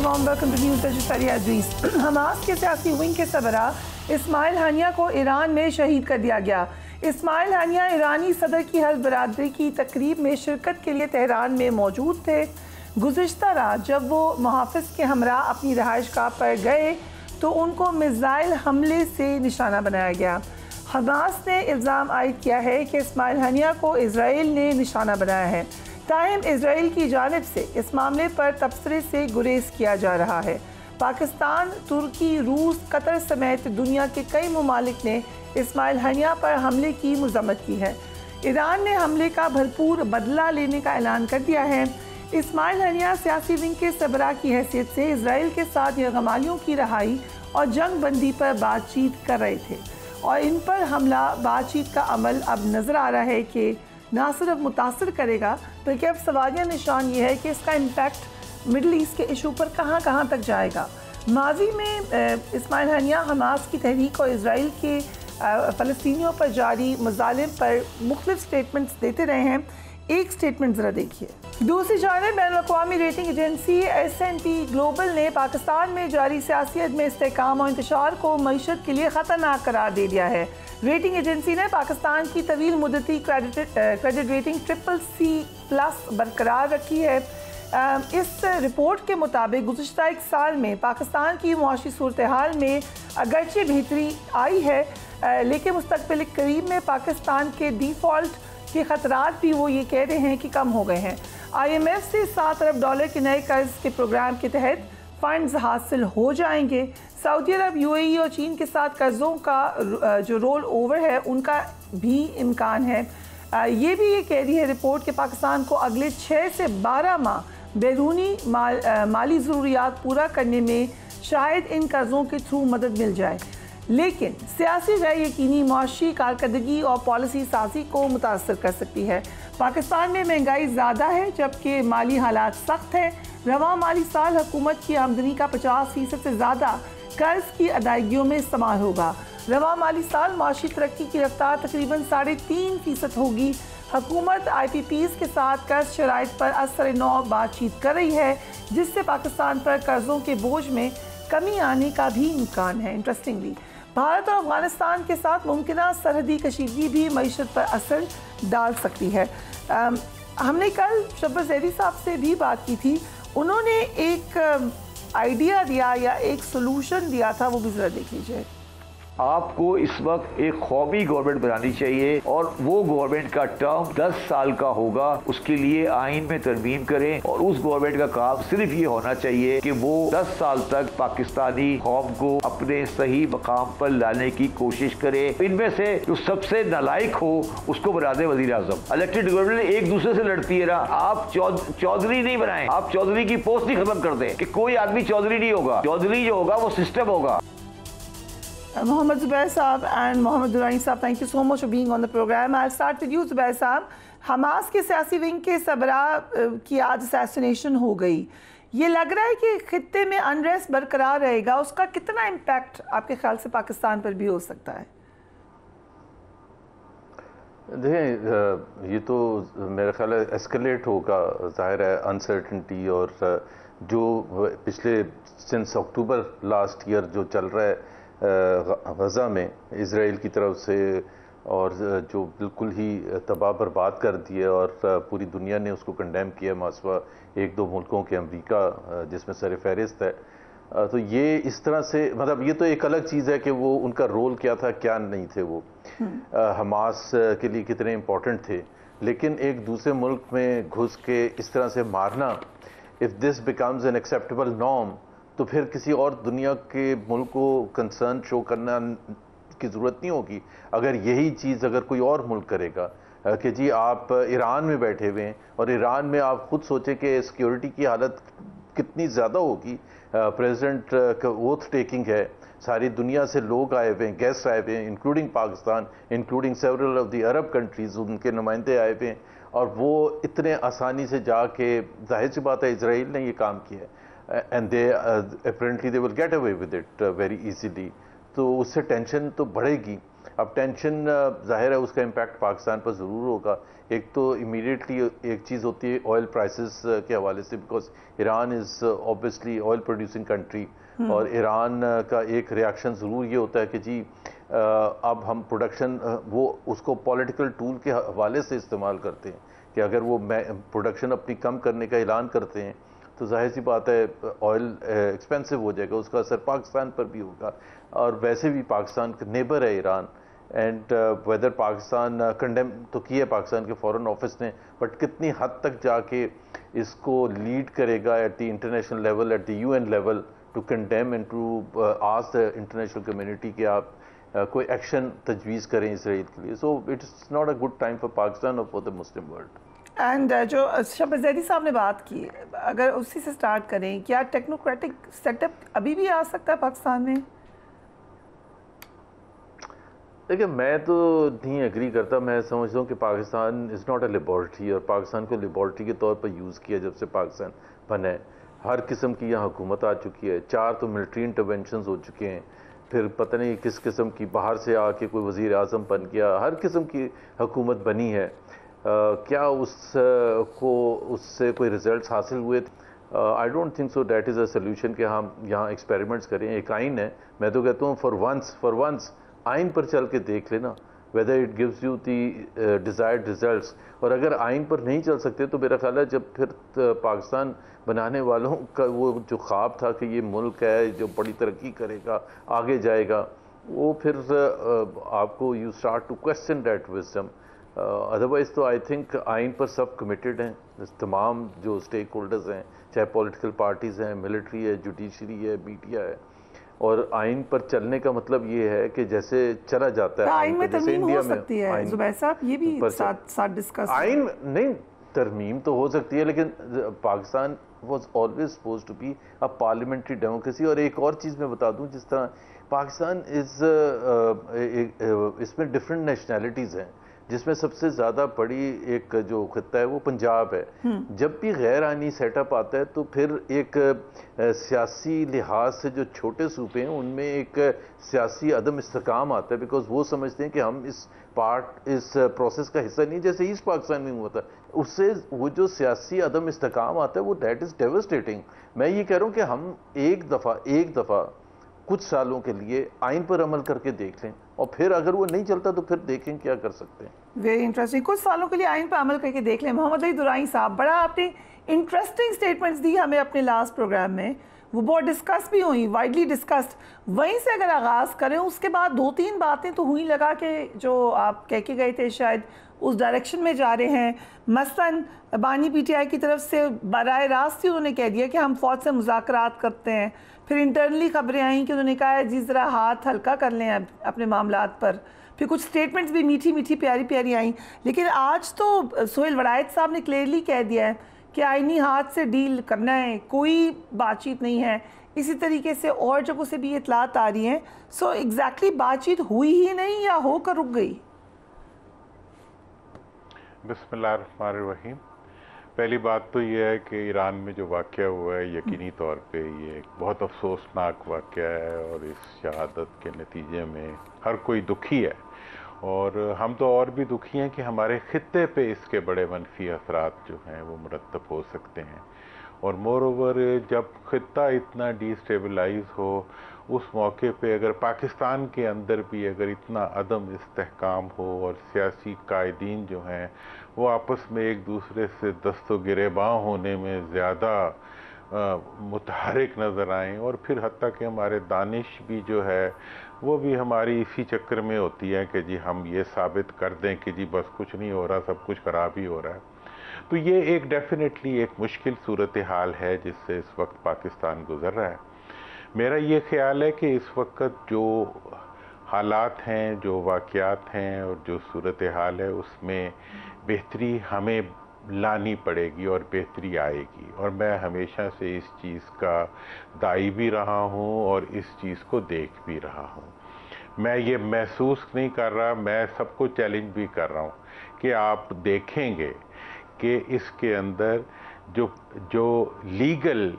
warm welcome to News Sariya Idris. Hamas کے سیاسی wing کے سربراہ اسماعیل ہانیہ کو ایران میں شہید کر دیا گیا. اسماعیل ہانیہ ایرانی صدر کی حلف برادری کی تقریب میں شرکت کے لیے تہران میں موجود تھے. گزشتہ رات جب وہ محافظ کے ہمراہ اپنی رہائش گاہ پر گئے تو ان کو میزائل حملے سے نشانہ بنایا گیا. حماس نے الزام عائد کیا ہے کہ اسماعیل ہانیہ کو اسرائیل نے نشانہ بنایا ہے. تاہم اسرائیل کی جانب سے اس معاملے پر تبصرے سے گریز کیا جا رہا ہے. پاکستان، ترکی، روس، قطر سمیت دنیا کے کئی ممالک نے اسماعیل ہانیہ پر حملے کی مذمت کی ہے. ایران نے حملے کا بھرپور بدلہ لینے کا اعلان کر دیا ہے. اسماعیل ہانیہ سیاسی ونگ کے سربراہ کی حیثیت سے اسرائیل کے ساتھ یرغمالیوں کی رہائی اور جنگ بندی پر بات چیت کر رہے تھے اور ان پر حملہ بات چیت کا عمل اب نظر آ رہا ہے کہ نہ صرف متاثر کرے گا بلکہ اب سوالیہ نشان یہ ہے کہ اس کا امپیکٹ مڈل ایسٹ کے ایشو پر کہاں کہاں تک جائے گا. ماضی میں اسماعیل ہانیہ حماس کی تحریک اور اسرائیل کے فلسطینیوں پر جاری مظالم پر مختلف سٹیٹمنٹس دیتے رہے ہیں. ایک سٹیٹمنٹ ذرا دیکھیے. دوسری جانب بین الاقوامی ریٹنگ ایجنسی S&P گلوبل نے پاکستان میں جاری سیاسی عدم استحکام اور انتشار کو معیشت کے لیے خطرناک قرار دے دیا ہے. ریٹنگ ایجنسی نے پاکستان کی طویل مدتی کریڈٹ ریٹنگ CCC+ برقرار رکھی ہے. اس رپورٹ کے مطابق گزشتہ ایک سال میں پاکستان کی معاشی صورتحال میں اگرچہ بہتری آئی ہے لیکن مستقبل قریب میں پاکستان کے ڈیفالٹ کے خطرات بھی وہ یہ کہہ رہے ہیں کہ کم ہو گئے ہیں. IMF سے $7 ارب کے نئے قرض کے پروگرام کے تحت فنڈز حاصل ہو جائیں گے. سعودی عرب، UAE اور چین کے ساتھ قرضوں کا جو رول اوور ہے ان کا بھی امکان ہے. یہ بھی یہ کہہ رہی ہے رپورٹ کہ پاکستان کو اگلے 6 سے 12 ماہ بیرونی مالی ضروریات پورا کرنے میں شاید ان قرضوں کے تھرو مدد مل جائے، لیکن سیاسی غیر یقینی معاشی کارکردگی اور پالیسی سازی کو متاثر کر سکتی ہے. پاکستان میں مہنگائی زیادہ ہے جبکہ مالی حالات سخت ہیں. رواں مالی سال حکومت کی آمدنی کا 50% سے زیادہ قرض کی ادائیگیوں میں استعمال ہوگا. رواں مالی سال معاشی ترقی کی رفتار تقریباً 3.5% ہوگی. حکومت IPPs کے ساتھ قرض شرائط پر اثر نو بات چیت کر رہی ہے جس سے پاکستان پر قرضوں کے بوجھ میں کمی آنے کا بھی امکان ہے. انٹرسٹنگلی بھارت اور افغانستان کے ساتھ ممکنہ سرحدی کشیدگی بھی معیشت پر اثر ڈال سکتی ہے. ہم نے کل شبر زیدی صاحب سے بھی بات کی تھی. انہوں نے ایک آئیڈیا دیا یا ایک سولوشن دیا تھا، وہ بھی ذرا دیکھ لیجیے. آپ کو اس وقت ایک قومی گورنمنٹ بنانی چاہیے اور وہ گورنمنٹ کا ٹرم 10 سال کا ہوگا. اس کے لیے آئین میں ترمیم کریں اور اس گورنمنٹ کا کام صرف یہ ہونا چاہیے کہ وہ 10 سال تک پاکستانی قوم کو اپنے صحیح مقام پر لانے کی کوشش کرے. ان میں سے جو سب سے نالائق ہو اس کو بنا دے وزیر اعظم. الیکٹڈ گورنمنٹ ایک دوسرے سے لڑتی ہے نا. آپ چودھری نہیں بنائیں، آپ چودھری کی پوسٹ ہی ختم کر دیں کہ کوئی آدمی چودھری نہیں ہوگا. چودھری جو ہوگا وہ سسٹم ہوگا. Mohammad Zubair Saab and Mohammad Durrani Saab, thank you so much for being on the program. I'll start with you, Zubair Saab. Hamas کے سیاسی ونگ کے سربراہ کی آج اسیسینیشن ہو گئی. یہ لگ رہا ہے کہ خطے میں انریسٹ برقرار رہے گا. اس کا کتنا امپیکٹ آپ کے خیال سے پاکستان پر بھی ہو سکتا ہے؟ دیکھیں، یہ تو میرا خیال ہے ایسکلیٹ ہوگا. ظاہر ہے انسرٹنٹی اور جو پچھلے سنس اکتوبر لاسٹ ایئر جو چل رہا ہے غزہ میں اسرائیل کی طرف سے اور جو بالکل ہی تباہ برباد کر دی ہے اور پوری دنیا نے اس کو کنڈیم کیا ماسوا 1-2 ملکوں کے امریکہ جس میں سر فہرست ہے. تو یہ اس طرح سے مطلب یہ تو ایک الگ چیز ہے کہ وہ ان کا رول کیا تھا کیا نہیں تھے، وہ حماس کے لیے کتنے امپورٹنٹ تھے. لیکن ایک دوسرے ملک میں گھس کے اس طرح سے مارنا، if this becomes an acceptable norm تو پھر کسی اور دنیا کے ملک کو کنسرن شو کرنا کی ضرورت نہیں ہوگی. اگر یہی چیز اگر کوئی اور ملک کرے گا کہ جی آپ ایران میں بیٹھے ہوئے ہیں اور ایران میں آپ خود سوچیں کہ سیکیورٹی کی حالت کتنی زیادہ ہوگی. پریزیڈنٹ کا اوتھ ٹیکنگ ہے، ساری دنیا سے لوگ آئے ہوئے ہیں، گیسٹ آئے ہوئے ہیں including Pakistan, including several of the Arab countries, ان کے نمائندے آئے ہوئے ہیں اور وہ اتنے آسانی سے جا کے ظاہر سی بات ہے اسرائیل نے یہ کام کیا ہے. And apparently they will get away with it very easily. تو اس سے ٹینشن تو بڑھے گی. اب ٹینشن ظاہر ہے اس کا امپیکٹ پاکستان پر ضرور ہوگا. ایک تو امیڈیٹلی ایک چیز ہوتی ہے آئل پرائسز کے حوالے سے, because Iran is obviously oil producing country, اور ایران کا ایک ریاکشن ضرور یہ ہوتا ہے کہ جی اب ہم پروڈکشن وہ اس کو پولیٹیکل ٹول کے حوالے سے استعمال کرتے ہیں کہ اگر وہ پروڈکشن اپنی کم کرنے کا اعلان کرتے ہیں تو ظاہر سی بات ہے آئل ایکسپینسو ہو جائے گا, اس کا اثر پاکستان پر بھی ہوگا. اور ویسے بھی پاکستان کا نیبر ہے Iran, and whether Pakistan condemn تو کیا ہے پاکستان کے فورن آفس نے, بٹ کتنی حد تک جا کے اس کو لیڈ کرے گا at the international level, at the UN level, to condemn and to ask the international community کہ آپ کوئی ایکشن تجویز کریں اسرائیل کے لیے. So it's not a good time for Pakistan اور for the Muslim world. And جو شہباز زیدی صاحب نے بات کی, اگر اسی سے سٹارٹ کریں, کیا ٹیکنوکریٹک سیٹ اپ ابھی بھی آ سکتا ہے پاکستان میں؟ دیکھیں میں تو نہیں ایگری کرتا. میں سمجھتا ہوں کہ Pakistan is not a laboratory, اور پاکستان کو لیبارٹری کے طور پر یوز کیا جب سے پاکستان بنا ہے. ہر قسم کی یہاں حکومت آ چکی ہے, 4 تو ملٹری انٹرونشنز ہو چکے ہیں, پھر پتہ نہیں کس قسم کی باہر سے آ کے کوئی وزیر اعظم بن گیا, ہر قسم کی حکومت بنی ہے. کیا اس سے کوئی ریزلٹس حاصل ہوئے؟ I don't think so that is a solution کہ ہم یہاں ایکسپیریمنٹس کریں. ایک آئین ہے, میں تو کہتا ہوں فار ونس آئین پر چل کے دیکھ لینا whether it gives you the desired results. اور اگر آئین پر نہیں چل سکتے تو میرا خیال ہے جب پھر پاکستان بنانے والوں کا وہ جو خواب تھا کہ یہ ملک ہے جو بڑی ترقی کرے گا, آگے جائے گا, وہ پھر آپ کو you start to question that wisdom. Otherwise تو آئی تھنک آئین پر سب کمیٹڈ ہیں, تمام جو اسٹیک ہولڈرز ہیں, چاہے پولیٹیکل پارٹیز ہیں, ملٹری ہے, جوڈیشری ہے, میڈیا ہے, اور آئین پر چلنے کا مطلب یہ ہے کہ جیسے چلا جاتا ہے آئین میں ترمیم ہو سکتی ہے. زبیر صاحب یہ بھی ساتھ ڈسکس, آئین نہیں ترمیم تو ہو سکتی ہے, لیکن Pakistan was always supposed to be a parliamentary democracy. اور ایک اور چیز میں بتا دوں, جس طرح پاکستان اس میں ڈفرینٹ نیشنلٹیز ہیں, جس میں سب سے زیادہ بڑی ایک جو خطہ ہے وہ پنجاب ہے. جب بھی غیر آئینی سیٹ اپ آتا ہے تو پھر ایک سیاسی لحاظ سے جو چھوٹے صوبے ہیں ان میں ایک سیاسی عدم استحکام آتا ہے, بیکاز وہ سمجھتے ہیں کہ ہم اس پروسیس کا حصہ نہیں, جیسے ایسٹ پاکستان میں ہوا تھا. اس سے وہ جو سیاسی عدم استحکام آتا ہے وہ دیٹ از ڈیوسٹیٹنگ. میں یہ کہہ رہا ہوں کہ ہم ایک دفعہ کچھ سالوں کے لیے آئین پر عمل کر کے دیکھ لیں, اور پھر اگر وہ نہیں چلتا تو پھر دیکھیں کیا کر سکتے ہیں. Very interesting. کچھ سالوں کے لیے آئین پر عمل کر کے دیکھ لیں. محمد علی درائیں صاحب, بڑا آپ نے انٹرسٹنگ سٹیٹمنٹس دی ہمیں اپنے لاسٹ پروگرام میں, وہ بہت ڈسکس بھی ہوئی, وائڈلی ڈسکسڈ. وہیں سے اگر آغاز کریں, اس کے بعد 2-3 باتیں تو ہوئی, لگا کہ جو آپ کہہ کے گئے تھے شاید اس ڈائریکشن میں جا رہے ہیں. مثلاً بانی پی ٹی آئی کی طرف سے براہ راست ہی انہوں نے کہہ دیا کہ ہم فوج سے مذاکرات کرتے ہیں. پھر انٹرنلی خبریں آئیں کہ انہوں نے کہا ہے جی ذرا ہاتھ ہلکا کر لیں اپنے معاملات پر. پھر کچھ سٹیٹمنٹس بھی میٹھی پیاری آئیں. لیکن آج تو سہیل وڑائچ صاحب نے کلیئرلی کہہ دیا ہے کہ آئینی ہاتھ سے ڈیل کرنا ہے, کوئی بات چیت نہیں ہے. اسی طریقے سے اور جگہوں سے بھی اطلاعات آ رہی ہیں. سو ایگزیکٹلی بات چیت ہوئی ہی نہیں یا ہو کر رک گئی؟ بسم اللہ الرحمن الرحیم. پہلی بات تو یہ ہے کہ ایران میں جو واقعہ ہوا ہے یقینی طور پہ یہ ایک بہت افسوسناک واقعہ ہے, اور اس شہادت کے نتیجے میں ہر کوئی دکھی ہے, اور ہم تو اور بھی دکھی ہیں کہ ہمارے خطے پہ اس کے بڑے منفی اثرات جو ہیں وہ مرتب ہو سکتے ہیں. اور مور اوور جب خطہ اتنا ڈی اسٹیبلائز ہو, اس موقع پہ اگر پاکستان کے اندر بھی اگر اتنا عدم استحکام ہو اور سیاسی قائدین جو ہیں وہ آپس میں ایک دوسرے سے دست و گریباں ہونے میں زیادہ متحرک نظر آئیں, اور پھر حتیٰ کہ ہمارے دانش بھی جو ہے وہ بھی ہماری اسی چکر میں ہوتی ہے کہ جی ہم یہ ثابت کر دیں کہ جی بس کچھ نہیں ہو رہا, سب کچھ خراب ہی ہو رہا ہے. تو یہ ایک ڈیفینیٹلی ایک مشکل صورتحال ہے جس سے اس وقت پاکستان گزر رہا ہے. میرا یہ خیال ہے کہ اس وقت جو حالات ہیں, جو واقعات ہیں اور جو صورتحال ہے اس میں بہتری ہمیں لانی پڑے گی اور بہتری آئے گی, اور میں ہمیشہ سے اس چیز کا داعی بھی رہا ہوں اور اس چیز کو دیکھ بھی رہا ہوں. میں یہ محسوس نہیں کر رہا, میں سب کو چیلنج بھی کر رہا ہوں کہ آپ دیکھیں گے کہ اس کے اندر جو لیگل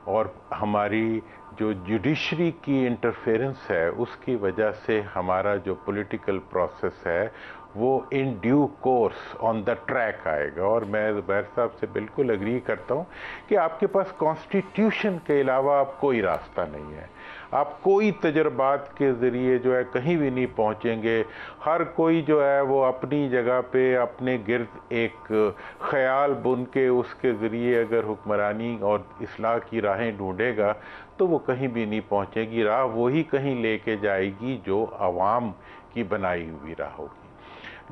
اور ہماری جو جوڈیشری کی انٹرفیرنس ہے اس کی وجہ سے ہمارا جو پولیٹیکل پروسیس ہے وہ in due course on the track آئے گا. اور میں زبیر صاحب سے بالکل اگری کرتا ہوں کہ آپ کے پاس کانسٹیٹیوشن کے علاوہ آپ کوئی راستہ نہیں ہے. آپ کوئی تجربات کے ذریعے جو ہے کہیں بھی نہیں پہنچیں گے. ہر کوئی جو ہے وہ اپنی جگہ پہ اپنے گرد ایک خیال بن کے اس کے ذریعے اگر حکمرانی اور اصلاح کی راہیں ڈھونڈے گا تو وہ کہیں بھی نہیں پہنچے گی. راہ وہی کہیں لے کے جائے گی جو عوام کی بنائی ہوئی راہ ہوگی.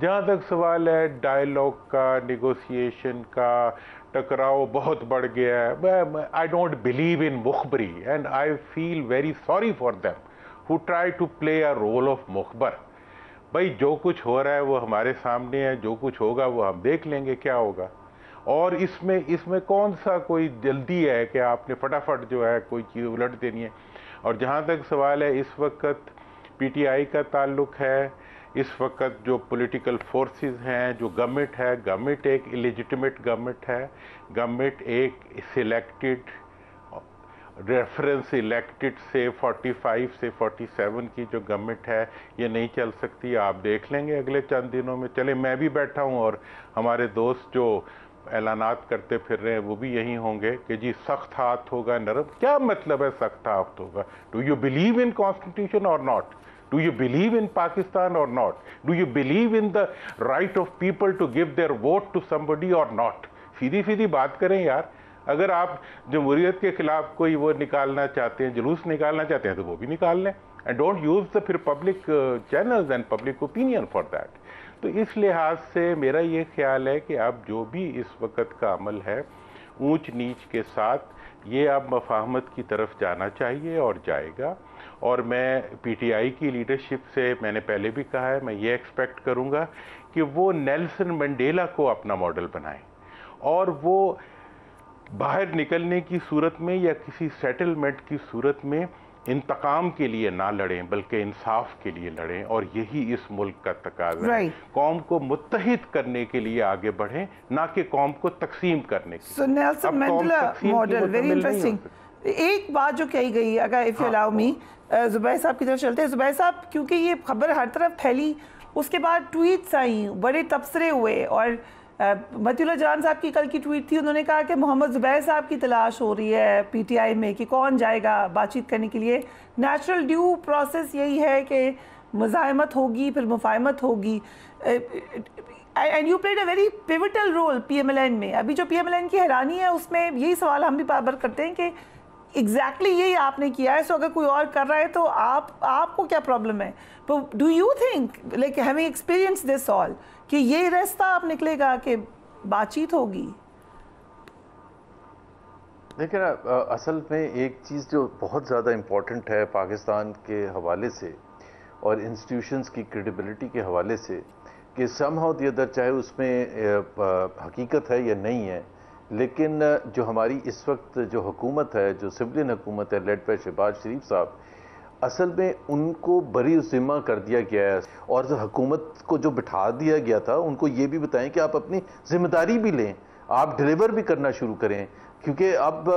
جہاں تک سوال ہے ڈائیلاگ کا, نیگوسیشن کا, ٹکراؤ بہت بڑھ گیا ہے. I don't believe in مخبری and I feel very sorry for them who try to play a role of مخبر. بھائی جو کچھ ہو رہا ہے وہ ہمارے سامنے ہے, جو کچھ ہوگا وہ ہم دیکھ لیں گے کیا ہوگا. اور اس میں کون سا کوئی جلدی ہے کہ آپ نے فٹافٹ جو ہے کوئی چیز الٹ دینی ہے. اور جہاں تک سوال ہے اس وقت پی ٹی آئی کا تعلق ہے, اس وقت جو پولیٹیکل فورسز ہیں, جو گورنمنٹ ہے, گورنمنٹ ایک الیجٹمیٹ گورنمنٹ ہے. گورنمنٹ ایک سلیکٹڈ ریفرنس الیکٹڈ سے 45 سے 47 کی جو گورنمنٹ ہے یہ نہیں چل سکتی. آپ دیکھ لیں گے اگلے چند دنوں میں. چلے میں بھی بیٹھا ہوں اور ہمارے دوست جو اعلانات کرتے پھر رہے ہیں وہ بھی یہی ہوں گے کہ جی سخت ہاتھ ہوگا, نرم. کیا مطلب ہے سخت ہاتھ ہوگا؟ Do you believe in constitution اور not? Do you believe in Pakistan or not? Do you believe in the right of people to give their vote to somebody or not? سیدھی بات کریں یار. اگر آپ جمہوریت کے خلاف کوئی وہ نکالنا چاہتے ہیں, جلوس نکالنا چاہتے ہیں تو وہ بھی نکال لیں. And don't use the پھر public channels and public opinion for that. تو اس لحاظ سے میرا یہ خیال ہے کہ اب جو بھی اس وقت کا عمل ہے اونچ نیچ کے ساتھ یہ اب مفاہمت کی طرف جانا چاہیے اور جائے گا. اور میں پی ٹی آئی کی لیڈرشپ سے میں نے پہلے بھی کہا ہے, میں یہ ایکسپیکٹ کروں گا کہ وہ نیلسن منڈیلا کو اپنا ماڈل بنائیں اور وہ باہر نکلنے کی صورت میں یا کسی سیٹلمنٹ کی صورت میں انتقام کے لیے نہ لڑیں بلکہ انصاف کے لیے لڑیں. اور یہی اس ملک کا تقاضا ہے. قوم کو متحد کرنے کے لیے آگے بڑھیں, نہ کہ قوم کو تقسیم کرنے کے لیے. Nelson Mandela model very interesting. ایک بات جو کہی گئی, اگر اف یو الاؤ می, زبیر صاحب کی طرف چلتے ہیں. زبیر صاحب, کیونکہ یہ خبر ہر طرف پھیلی, اس کے بعد ٹویٹس آئیں, بڑے تبصرے ہوئے. اور متی اللہ جان صاحب کی کل کی ٹویٹ تھی, انہوں نے کہا کہ محمد زبیر صاحب کی تلاش ہو رہی ہے پی ٹی آئی میں کہ کون جائے گا بات چیت کرنے کے لیے. نیچرل ڈیو پروسیس یہی ہے کہ مزاحمت ہوگی پھر مفاہمت ہوگی. And you played a very pivotal role P M L N میں. ابھی جو پی ایم ایل این کی حیرانی ہے اس میں یہی سوال ہم بھی بار بار کرتے ہیں کہ ایگزیکٹلی یہی آپ نے کیا ہے. سو اگر کوئی اور کر رہا ہے تو آپ کو کیا پرابلم ہے؟ Do you think like having experience this all کہ یہ راستہ آپ نکلے گا کہ بات چیت ہوگی؟ دیکھیں نا, اصل میں ایک چیز جو بہت زیادہ امپورٹنٹ ہے پاکستان کے حوالے سے اور انسٹیٹیوشنز کی کریڈیبلٹی کے حوالے سے, کہ سم ہاؤ دی ادر, چاہے اس میں حقیقت ہے یا نہیں ہے, لیکن جو ہماری اس وقت جو حکومت ہے, جو سولین حکومت ہے لیڈ بائی شہباز شریف صاحب, اصل میں ان کو بری ذمہ کر دیا گیا ہے. اور حکومت کو جو بٹھا دیا گیا تھا ان کو یہ بھی بتائیں کہ آپ اپنی ذمہ داری بھی لیں, آپ ڈیلیور بھی کرنا شروع کریں. کیونکہ اب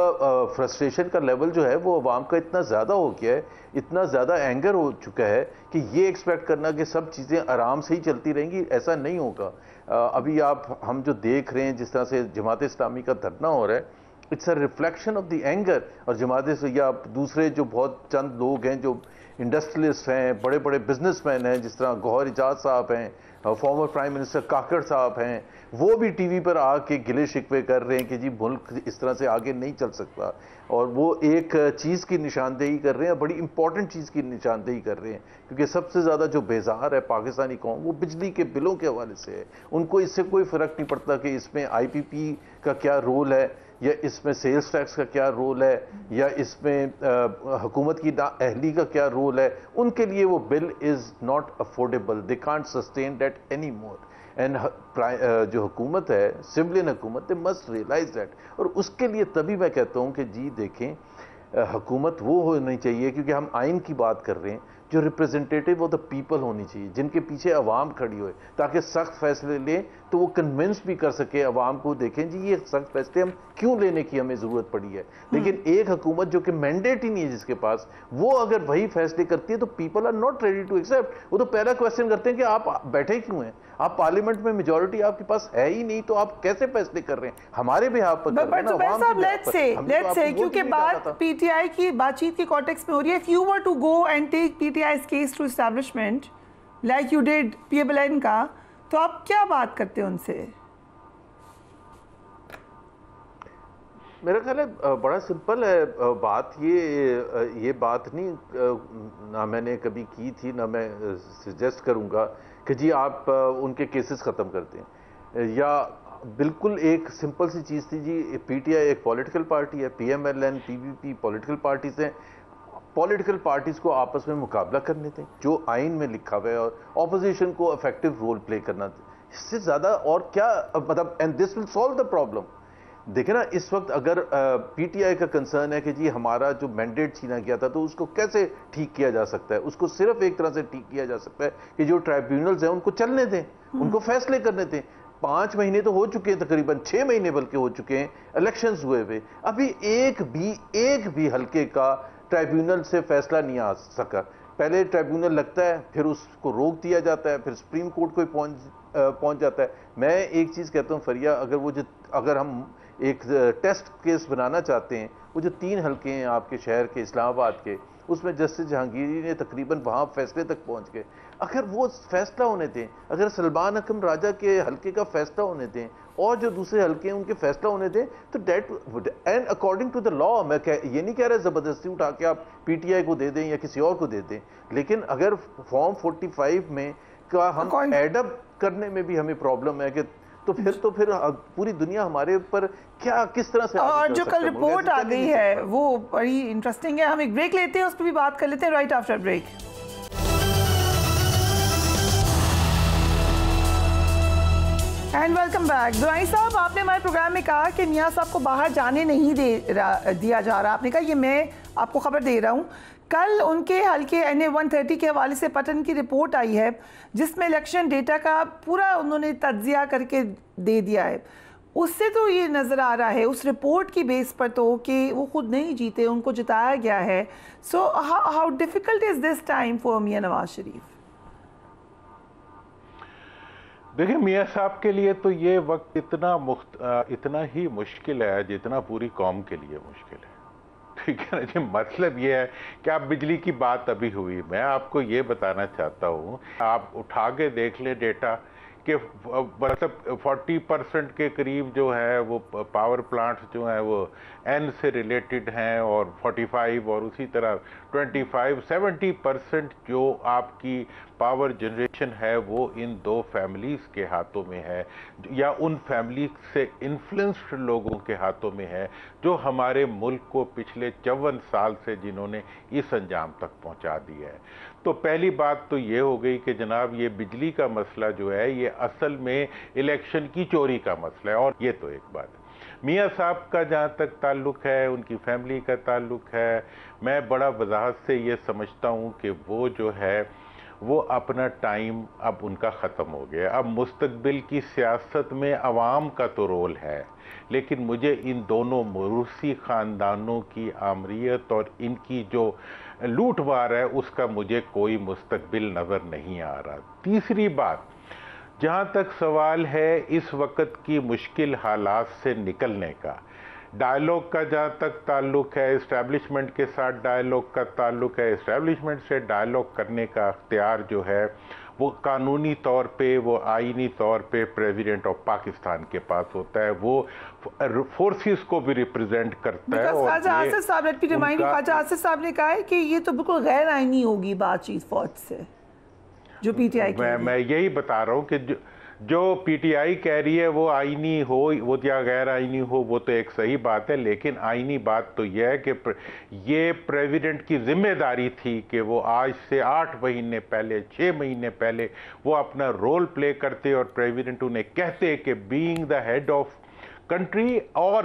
فرسٹریشن کا لیول جو ہے وہ عوام کا اتنا زیادہ ہو گیا ہے, اتنا زیادہ اینگر ہو چکا ہے کہ یہ ایکسپیکٹ کرنا کہ سب چیزیں آرام سے ہی چلتی رہیں گی, ایسا نہیں ہوگا. ابھی ہم جو دیکھ رہے ہیں جس طرح سے جماعت اسلامی کا دھرنا ہو رہا ہے, it's a reflection of the anger. اور جماعت سے یا دوسرے جو بہت چند لوگ ہیں جو انڈسٹریلسٹ ہیں, بڑے بڑے بزنس مین ہیں, جس طرح گوہر ایجاز صاحب ہیں, فارمر پرائم منسٹر کاکڑ صاحب ہیں, وہ بھی ٹی وی پر آ کے گلے شکوے کر رہے ہیں کہ جی ملک اس طرح سے آگے نہیں چل سکتا. اور وہ ایک چیز کی نشاندہی کر رہے ہیں, بڑی امپورٹنٹ چیز کی نشاندہی کر رہے ہیں, کیونکہ سب سے زیادہ جو بیزار ہے پاکستانی قوم وہ بجلی کے بلوں کے حوالے سے ہے. ان کو اس سے کوئی فرق نہیں پڑتا کہ اس میں آئی پی پی کا کیا رول ہے, یا اس میں سیلز ٹیکس کا کیا رول ہے, یا اس میں حکومت کی نااہلی کا کیا رول ہے. ان کے لیے وہ bill is not affordable, they can't sustain that any more. And جو حکومت ہے, سولین حکومت, دے مسٹ ریئلائز دیٹ. اور اس کے لیے تبھی میں کہتا ہوں کہ جی دیکھیں, حکومت وہ ہونی چاہیے, کیونکہ ہم آئین کی بات کر رہے ہیں, جو ریپرزنٹیٹیو آف دا پیپل ہونی چاہیے, جن کے پیچھے عوام کھڑی ہوئے, تاکہ سخت فیصلے لیں تو وہ کنونس بھی کر سکے عوام کو, دیکھیں جی یہ سخت فیصلے ہم کیوں لینے کی ہمیں ضرورت پڑی ہے. لیکن ایک حکومت جو کہ مینڈیٹ ہی نہیں ہے جس کے پاس, وہ اگر وہی فیصلے کرتی ہے تو people are not ready to accept. وہ تو پہلا کویسچن کرتے ہیں کہ آپ بیٹھے کیوں ہیں, آپ پارلیمنٹ میں میجورٹی آپ کے پاس ہے ہی نہیں, تو آپ کیسے فیصلے کر رہے ہیں, ہمارے بھی آپ پر کر رہے ہیں نا. لیٹس سے کیونکہ بات پی ٹی آئی کی بات چیت کی کانٹیکسٹ میں ہو رہی ہے, if you were to go and take PTI's case to establishment like you did PMLN کا, تو آپ کیا بات کرتے ہیں ان سے؟ میرا خیال ہے بڑا سمپل ہے بات. یہ بات نہیں, نہ میں نے کبھی کی تھی, نہ میں سجیسٹ کروں گا کہ جی آپ ان کے کیسز ختم کر دیں, یا بالکل ایک سمپل سی چیز تھی جی, پی ٹی آئی ایک پولیٹیکل پارٹی ہے, پی ایم ایل این, پی پی پی پولیٹیکل پارٹیز ہیں, پولیٹیکل پارٹیز کو آپس میں مقابلہ کرنے تھے جو آئین میں لکھا ہوا ہے, اور اپوزیشن کو افیکٹو رول پلے کرنا تھا. اس سے زیادہ اور کیا مطلب, and this will solve the problem. دیکھیں نا اس وقت اگر پی ٹی آئی کا کنسرن ہے کہ جی ہمارا جو مینڈیٹ چھینا گیا تھا تو اس کو کیسے ٹھیک کیا جا سکتا ہے, اس کو صرف ایک طرح سے ٹھیک کیا جا سکتا ہے کہ جو ٹرائبیونلز ہیں ان کو چلنے دیں, ان کو فیصلے کرنے دیں. 5 مہینے تو ہو چکے ہیں, تقریباً 6 مہینے بلکہ ہو چکے ہیں الیکشنز ہوئے ہوئے, ابھی ایک بھی حلقے کا ٹرائبیونل سے فیصلہ نہیں آ سکا. پہلے ٹرائبیونل لگتا ہے, پھر اس کو روک دیا جاتا ہے, پھر سپریم کورٹ کو پہنچ جاتا ہے. میں ایک چیز کہتا ہوں فریا, اگر ہم ایک ٹیسٹ کیس بنانا چاہتے ہیں, وہ جو 3 حلقے ہیں آپ کے شہر کے اسلام آباد کے, اس میں جسٹس جہانگیری نے تقریباً وہاں فیصلے تک پہنچ گئے. اگر وہ فیصلہ ہونے دیں, اگر سلمان حکم راجہ کے حلقے کا فیصلہ ہونے دیں, اور جو دوسرے حلقے ہیں ان کے فیصلہ ہونے دیں, تو that and according to the law. میں یہ نہیں کہہ رہا زبردستی اٹھا کے آپ پی ٹی آئی کو دے دیں یا کسی اور کو دے دیں, لیکن اگر فارم 45 میں کا ہم ایڈ اپ کرنے میں بھی ہمیں پرابلم ہے کہ تو پھر پوری دنیا ہمارے اوپر کس طرح سے, اور جو کل رپورٹ آ گئی ہے وہ بڑی انٹرسٹنگ ہے. ہم ایک بریک لیتے ہیں, اس پہ بھی بات کر لیتے ہیں right after break. And welcome back. Durrani Sahib, آپ نے ہمارے پروگرام میں کہا کہ میاں صاحب کو باہر جانے نہیں دیا جا رہا. آپ نے کہا یہ میں آپ کو خبر دے رہا ہوں. کل ان کے حلقے NA 130 کے حوالے سے پٹن کی رپورٹ آئی ہے جس میں الیکشن ڈیٹا کا پورا انہوں نے تجزیہ کر کے دے دیا ہے. اس سے تو یہ نظر آ رہا ہے اس رپورٹ کی بیس پر تو کہ وہ خود نہیں جیتے, ان کو جتایا گیا ہے. So how difficult is this time for Mian Nawaz Sharif? دیکھیں میاں صاحب کے لیے تو یہ وقت اتنا ہی مشکل ہے جتنا پوری قوم کے لیے مشکل ہے. ٹھیک ہے نا جی, مطلب یہ ہے کہ آپ بجلی کی بات ابھی ہوئی, میں آپ کو یہ بتانا چاہتا ہوں, آپ اٹھا کے دیکھ لیں ڈیٹا کہ مطلب 40% کے قریب جو ہے وہ پاور پلانٹس جو ہیں وہ این سے ریلیٹڈ ہیں, اور 45 اور اسی طرح 70% جو آپ کی پاور جنریشن ہے وہ ان 2 فیملیز کے ہاتھوں میں ہے, یا ان فیملی سے انفلوئنسڈ لوگوں کے ہاتھوں میں ہے جو ہمارے ملک کو پچھلے 54 سال سے جنہوں نے اس انجام تک پہنچا دیا ہے. تو پہلی بات تو یہ ہو گئی کہ جناب یہ بجلی کا مسئلہ جو ہے یہ اصل میں الیکشن کی چوری کا مسئلہ ہے. اور یہ تو ایک بات ہے. میاں صاحب کا جہاں تک تعلق ہے, ان کی فیملی کا تعلق ہے, میں بڑا وضاحت سے یہ سمجھتا ہوں کہ وہ جو ہے وہ اپنا ٹائم اب ان کا ختم ہو گیا. اب مستقبل کی سیاست میں عوام کا تو رول ہے, لیکن مجھے ان دونوں موروثی خاندانوں کی آمریت اور ان کی جو لوٹ مار ہے اس کا مجھے کوئی مستقبل نظر نہیں آ رہا. تیسری بات, جہاں تک سوال ہے اس وقت کی مشکل حالات سے نکلنے کا, ڈائیلاگ کا جہاں تک تعلق ہے, اسٹیبلشمنٹ کے ساتھ ڈائیلاگ کا تعلق ہے, اسٹیبلشمنٹ سے ڈائیلاگ کرنے کا اختیار جو ہے وہ قانونی طور پہ, وہ آئینی طور پہ پریزیڈنٹ آف پاکستان کے پاس ہوتا ہے, وہ فورسز کو بھی ریپرزینٹ کرتا ہے. اور خواجہ آصف صاحب نے کہا ہے کہ یہ تو بالکل غیر آئینی ہوگی بات چیت فوج سے جو پی ٹی آئی میں یہی بتا رہا ہوں کہ جو پی ٹی آئی کہہ رہی ہے وہ آئینی ہو وہ یا غیر آئینی ہو وہ تو ایک صحیح بات ہے, لیکن آئینی بات تو یہ ہے کہ یہ پریزیڈنٹ کی ذمہ داری تھی کہ وہ آج سے 8 مہینے پہلے 6 مہینے پہلے وہ اپنا رول پلے کرتے اور پریزیڈنٹ انہیں کہتے کہ being the head of country اور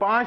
5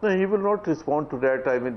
No, he will not respond to that. I mean,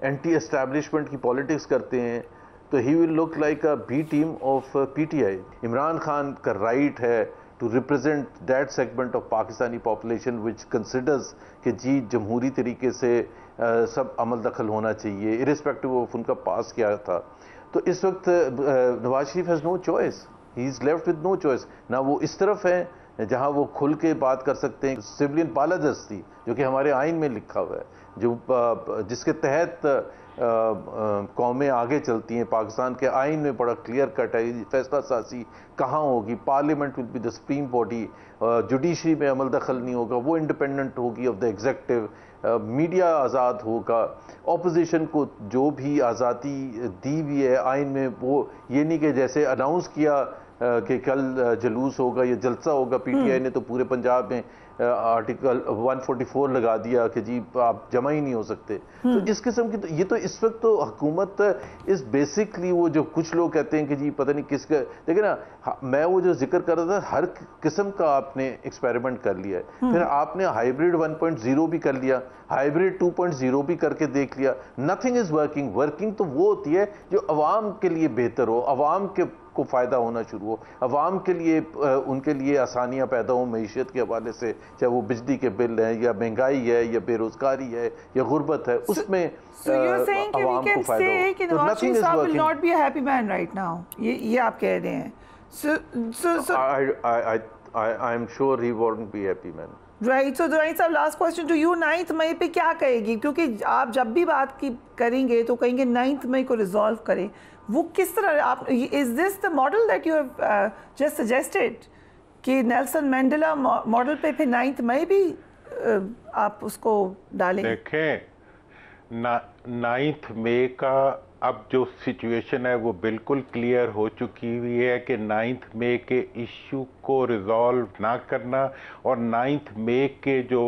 anti establishment کی پالیٹکس کرتے ہیں تو he will look like a B team of P T I. Imran Khan کا رائٹ ہے to represent that segment of Pakistani population which considers کہ جی جمہوری طریقے سے سب عمل دخل ہونا چاہیے ارسپیکٹو آف ان کا پاس کیا تھا. تو اس وقت Nawaz Sharif has no choice, he is left with no choice. نہ وہ اس طرف ہیں جہاں وہ کھل کے بات کر سکتے ہیں سویلین بالادستی جو کہ ہمارے آئین میں لکھا ہوا ہے, جو جس کے تحت قومیں آگے چلتی ہیں. پاکستان کے آئین میں بڑا کلیئر کٹ ہے فیصلہ سازی کہاں ہوگی, parliament will be the supreme body, judiciary میں عمل دخل نہیں ہوگا, وہ انڈیپینڈنٹ ہوگی آف دا ایگزیکٹو, میڈیا آزاد ہوگا, اپوزیشن کو جو بھی آزادی دی ہوئی ہے آئین میں وہ یہ نہیں کہ جیسے اناؤنس کیا کہ کل جلوس ہوگا یا جلسہ ہوگا پی ٹی آئی نے تو پورے پنجاب میں آرٹیکل 144 لگا دیا کہ جی آپ جمع ہی نہیں ہو سکتے. تو اس قسم کی یہ تو اس وقت تو حکومت اس بیسکلی وہ جو کچھ لوگ کہتے ہیں کہ جی پتہ نہیں کس کا, دیکھیں نا میں وہ جو ذکر کر رہا تھا ہر قسم کا آپ نے ایکسپیریمنٹ کر لیا ہے. پھر آپ نے ہائیبریڈ 1.0 بھی کر لیا, ہائیبریڈ 2.0 بھی کر کے دیکھ لیا. Nothing is working. ورکنگ تو وہ ہوتی ہے جو عوام کے لیے بہتر ہو, عوام کے کو فائدہ ہونا شروع ہو, عوام کے لیے ان کے لیے آسانیاں پیدا ہوں معیشت کے حوالے سے, چاہے وہ بجلی کے بل ہیں یا مہنگائی ہے یا بے روزگاری ہے یا غربت ہے, اس میں عوام کو فائدہ ہو. تو nothing is working. not be a happy man right now. یہ آپ کہہ رہے ہیں. I am sure he won't be happy man. Right. So Durrani صاحب last question to you, 9 مئی پہ کیا کہے گی, کیونکہ آپ جب بھی بات کی کریں گے تو کہیں گے 9 مئی کو ریزالو کریں, وہ کس طرح آپ, is this the model that you have just suggested کہ نیلسن مینڈیلا ماڈل پہ پھر 9 مئی بھی آپ اس کو ڈالیں؟ دیکھیں 9 مئی کا اب جو سچویشن ہے وہ بالکل کلیئر ہو چکی ہوئی ہے کہ 9 مئی کے ایشو کو ریزالو نہ کرنا اور 9 مئی کے جو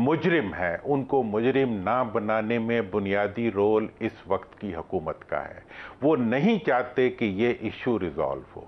مجرم ہیں ان کو مجرم نہ بنانے میں بنیادی رول اس وقت کی حکومت کا ہے. وہ نہیں چاہتے کہ یہ ایشو ریزالو ہو.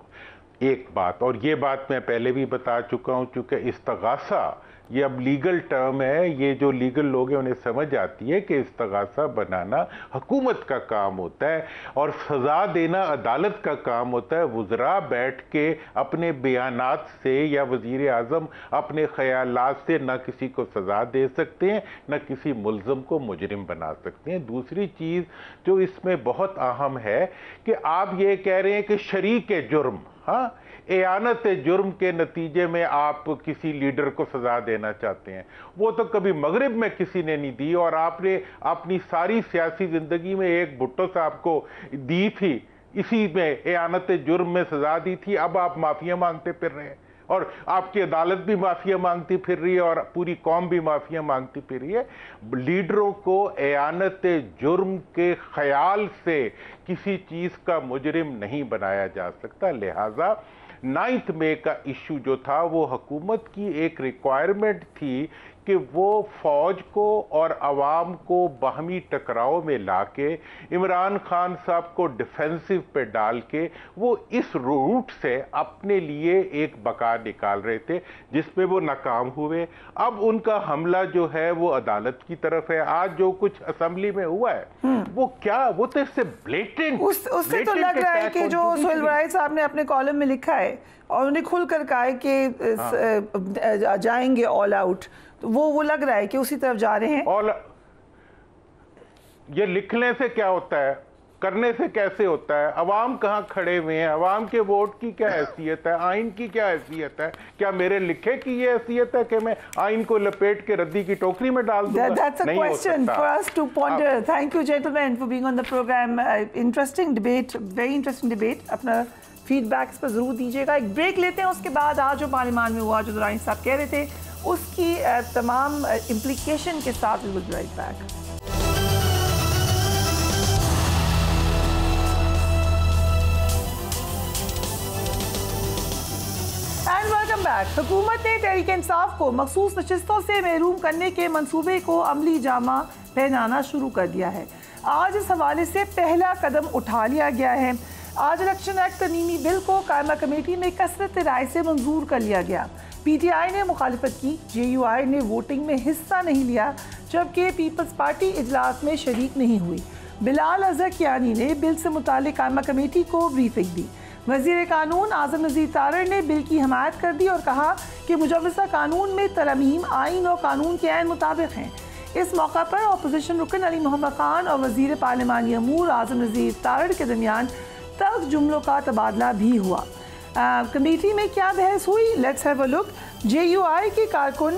ایک بات, اور یہ بات میں پہلے بھی بتا چکا ہوں, چونکہ استغاثہ یہ اب لیگل ٹرم ہے, یہ جو لیگل لوگ ہیں انہیں سمجھ آتی ہے کہ استغاثہ بنانا حکومت کا کام ہوتا ہے اور سزا دینا عدالت کا کام ہوتا ہے. وزراء بیٹھ کے اپنے بیانات سے یا وزیر اعظم اپنے خیالات سے نہ کسی کو سزا دے سکتے ہیں نہ کسی ملزم کو مجرم بنا سکتے ہیں. دوسری چیز جو اس میں بہت اہم ہے کہ آپ یہ کہہ رہے ہیں کہ شریک جرم, ہاں, اعانت جرم کے نتیجے میں آپ کسی لیڈر کو سزا دینا چاہتے ہیں. وہ تو کبھی مغرب میں کسی نے نہیں دی, اور آپ نے اپنی ساری سیاسی زندگی میں ایک بھٹو صاحب کو دی تھی, اسی میں اعانت جرم میں سزا دی تھی. اب آپ معافیاں مانگتے پھر رہے ہیں اور آپ کی عدالت بھی معافیاں مانگتی پھر رہی ہے اور پوری قوم بھی معافیاں مانگتی پھر رہی ہے. لیڈروں کو اعانت جرم کے خیال سے کسی چیز کا مجرم نہیں بنایا جا سکتا. لہٰذا 9 مئی کا ایشو جو تھا وہ حکومت کی ایک ریکوائرمنٹ تھی کہ وہ فوج کو اور عوام کو باہمی ٹکراؤ میں لا کے عمران خان صاحب کو ڈیفینسو پہ ڈال کے وہ اس روٹ سے اپنے لیے ایک بقا نکال رہے تھے جس میں وہ ناکام ہوئے. اب ان کا حملہ جو ہے وہ عدالت کی طرف ہے. آج جو کچھ اسمبلی میں ہوا ہے وہ کیا, وہ تو اس سے بلیٹنٹ, اس سے تو لگ رہا ہے کہ جو سہیل برائے صاحب نے اپنے کالم میں لکھا ہے اور انہیں کھل کر کہا ہے کہ جائیں گے آل آؤٹ, وہ لگ رہا ہے کہ اسی طرف جا رہے ہیں. یہ لکھنے سے کیا ہوتا ہے, کرنے سے کیسے ہوتا ہے؟ عوام کہاں کھڑے ہوئے ہیں, عوام کے ووٹ کی کیا حیثیت ہے, آئین کی کیا حیثیت ہے؟ کیا میرے لکھے کی یہ حیثیت ہے کہ میں آئین کو لپیٹ کے ردی کی ٹوکری میں ڈال دوں گا؟ That's a question for us to ponder. Thank you gentlemen for being on the program. Interesting debate, very interesting debate. اپنا فیڈ بیک اس پر ضرور دیجیے گا. ایک بریک لیتے ہیں, اس کے بعد آج جو پارلیمان میں ہوا جو درانی صاحب کہہ رہے تھے اس کی تمام امپلیکیشن کے ساتھ we will be right back. And welcome back. حکومت نے تحریک انصاف کو مخصوص نشستوں سے محروم کرنے کے منصوبے کو عملی جامہ پہنانا شروع کر دیا ہے. آج اس حوالے سے پہلا قدم اٹھا لیا گیا ہے. آج الیکشن ایکٹ ترمیمی بل کو قائمہ کمیٹی میں کثرت رائے سے منظور کر لیا گیا. پی ٹی آئی نے مخالفت کی, جے یو آئی نے ووٹنگ میں حصہ نہیں لیا, جبکہ پیپلز پارٹی اجلاس میں شریک نہیں ہوئی. بلال اظہر کیانی نے بل سے متعلق قائمہ کمیٹی کو بریفنگ دی۔ وزیر قانون اعظم نذیر تارڑ نے بل کی حمایت کر دی اور کہا کہ مجوزہ قانون میں ترامیم آئین اور قانون کے عین مطابق ہیں۔ اس موقع پر اپوزیشن رکن علی محمد خان اور وزیر پارلیمانی امور اعظم نذیر تارڑ کے درمیان تلخ جملوں کا تبادلہ بھی ہوا۔ کمیٹی میں کیا بحث ہوئی؟ Let's have a look. J U I کے کارکن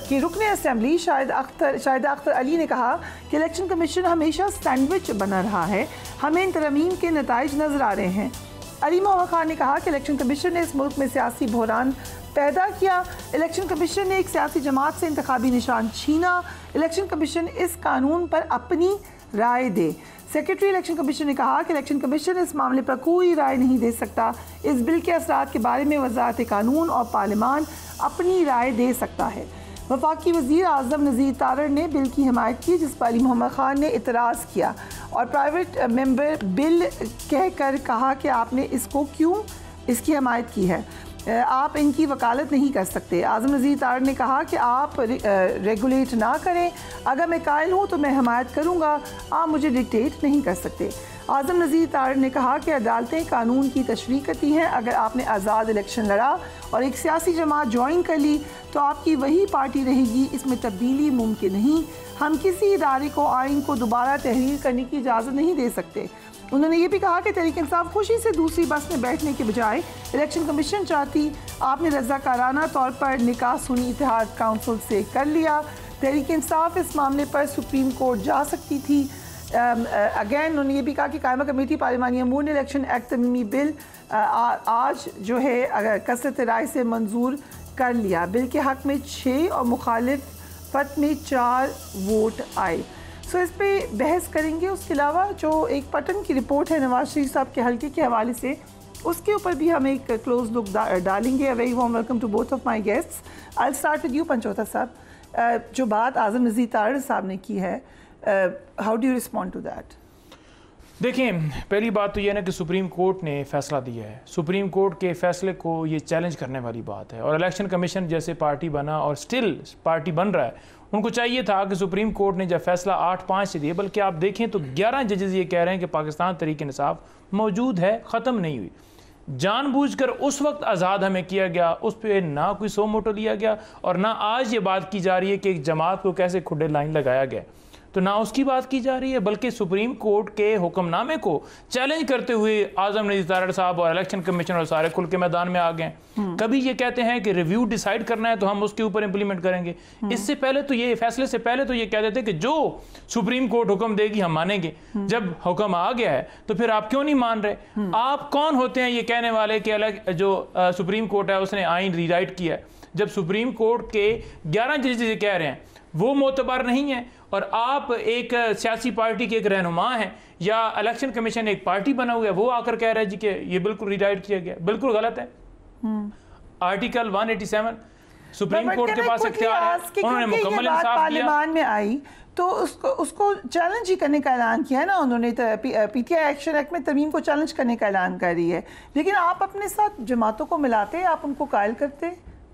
کی رکن اسمبلی شاہدہ اختر علی نے کہا کہ الیکشن کمیشن ہمیشہ سینڈوچ بنا رہا ہے، ہمیں ان ترامیم کے نتائج نظر آ رہے ہیں۔ علی محمد خان نے کہا کہ الیکشن کمیشن نے اس ملک میں سیاسی بحران پیدا کیا، الیکشن کمیشن نے ایک سیاسی جماعت سے انتخابی نشان چھینا، الیکشن کمیشن اس قانون پر اپنی رائے دے۔ سیکرٹری الیکشن کمیشن نے کہا کہ الیکشن کمیشن اس معاملے پر کوئی رائے نہیں دے سکتا، اس بل کے اثرات کے بارے میں وزارت قانون اور پارلیمان اپنی رائے دے سکتا ہے۔ وفاقی وزیر اعظم نذیر تارڑ نے بل کی حمایت کی، جس پر علی محمد خان نے اعتراض کیا اور پرائیویٹ ممبر بل کہہ کر کہا کہ آپ نے اس کو کیوں اس کی حمایت کی ہے، آپ ان کی وکالت نہیں کر سکتے۔ اعظم نذیر تارڑ نے کہا کہ آپ ریگولیٹ نہ کریں، اگر میں قائل ہوں تو میں حمایت کروں گا، آپ مجھے ڈکٹیٹ نہیں کر سکتے۔ اعظم نذیر تارڑ نے کہا کہ عدالتیں قانون کی تشریح کرتی ہیں، اگر آپ نے آزاد الیکشن لڑا اور ایک سیاسی جماعت جوائن کر لی تو آپ کی وہی پارٹی رہے گی، اس میں تبدیلی ممکن نہیں۔ ہم کسی ادارے کو آئین کو دوبارہ تحریر کرنے کی اجازت نہیں دے سکتے۔ انہوں نے یہ بھی کہا کہ تحریک انصاف خوشی سے دوسری بس میں بیٹھنے کے بجائے الیکشن کمیشن چاہتی، آپ نے رضاکارانہ طور پر نکاح سنی اتحاد کونسل سے کر لیا۔ تحریک انصاف اس معاملے پر سپریم کورٹ جا سکتی تھی۔ اگین انہوں نے یہ بھی کہا کہ قائمہ کمیٹی پارلیمانی امور نے الیکشن ایکٹ ترمیمی بل آج جو ہے کثرت رائے سے منظور کر لیا۔ بل کے حق میں 6 اور مخالفت میں 4 ووٹ آئے۔ سو اس پہ بحث کریں گے۔ اس کے علاوہ جو ایک پٹن کی رپورٹ ہے نواز شریف صاحب کے حلقے کے حوالے سے، اس کے اوپر بھی ہم ایک کلوز لک ڈالیں گے۔ Very warm welcome to both of my guests. I start with you پنچوتا صاحب۔ جو بات اعظم نذیر تارڑ صاحب نے کی ہے، how do you respond to that? دیکھیں، پہلی بات تو یہ ہے کہ سپریم کورٹ نے فیصلہ دیا ہے، سپریم کورٹ کے فیصلے کو یہ چیلنج کرنے والی بات ہے، اور الیکشن کمیشن جیسے پارٹی بنا اور سٹل پارٹی بن رہا ہے، ان کو چاہیے تھا کہ سپریم کورٹ نے جب فیصلہ 8-5 سے دیا، بلکہ آپ دیکھیں تو 11 ججز یہ کہہ رہے ہیں کہ پاکستان تحریک انصاف موجود ہے، ختم نہیں ہوئی، جان بوجھ کر اس وقت آزاد ہمیں کیا گیا، اس پہ نہ کوئی سو موٹو لیا گیا، اور نہ آج یہ بات کی جا رہی ہے کہ ایک جماعت کو کیسے کھڈے لائن لگایا گیا، تو نہ اس کی بات کی جا رہی ہے، بلکہ سپریم کورٹ کے حکم نامے کو چیلنج کرتے ہوئے اعظم نذیر تارڑ صاحب اور الیکشن کمیشن اور سارے کھل کے میدان میں آ گئے ہیں۔ کبھی یہ کہتے ہیں کہ ریویو ڈیسائیڈ کرنا ہے تو ہم اس کے اوپر امپلیمنٹ کریں گے، اس سے پہلے تو یہ فیصلے سے پہلے تو یہ کہتے تھے کہ جو سپریم کورٹ حکم دے گی ہم مانیں گے، جب حکم آ گیا ہے تو پھر آپ کیوں نہیں مان رہے؟ آپ کون ہوتے ہیں یہ کہنے والے کہ جو سپریم کورٹ ہے اس نے آئین ری رائٹ کیا ہے، جب سپریم کورٹ کے 11 ججز یہ کہہ رہے ہیں وہ معتبر نہیں ہیں، اور آپ ایک سیاسی پارٹی کے ایک رہنما ہیں، یا الیکشن کمیشن ایک پارٹی بنا ہوا ہے، وہ آ کر کہہ رہا ہے جی کہ یہ بالکل ری رائٹ کیا گیا، بالکل غلط ہے۔ آرٹیکل 187 سپریم کورٹ کے پاس اختیار ہے، انہوں نے مکمل انصاف کیا۔ پارلیمان میں آئی تو اس کو چیلنج ہی کرنے کا اعلان کیا ہے نا انہوں نے، پی ٹی آئی ایکشن ایکٹ میں ترمیم کو چیلنج کرنے کا اعلان کر رہی ہے، لیکن آپ اپنے ساتھ جماعتوں کو ملاتے، آپ ان کو قائل کرتے،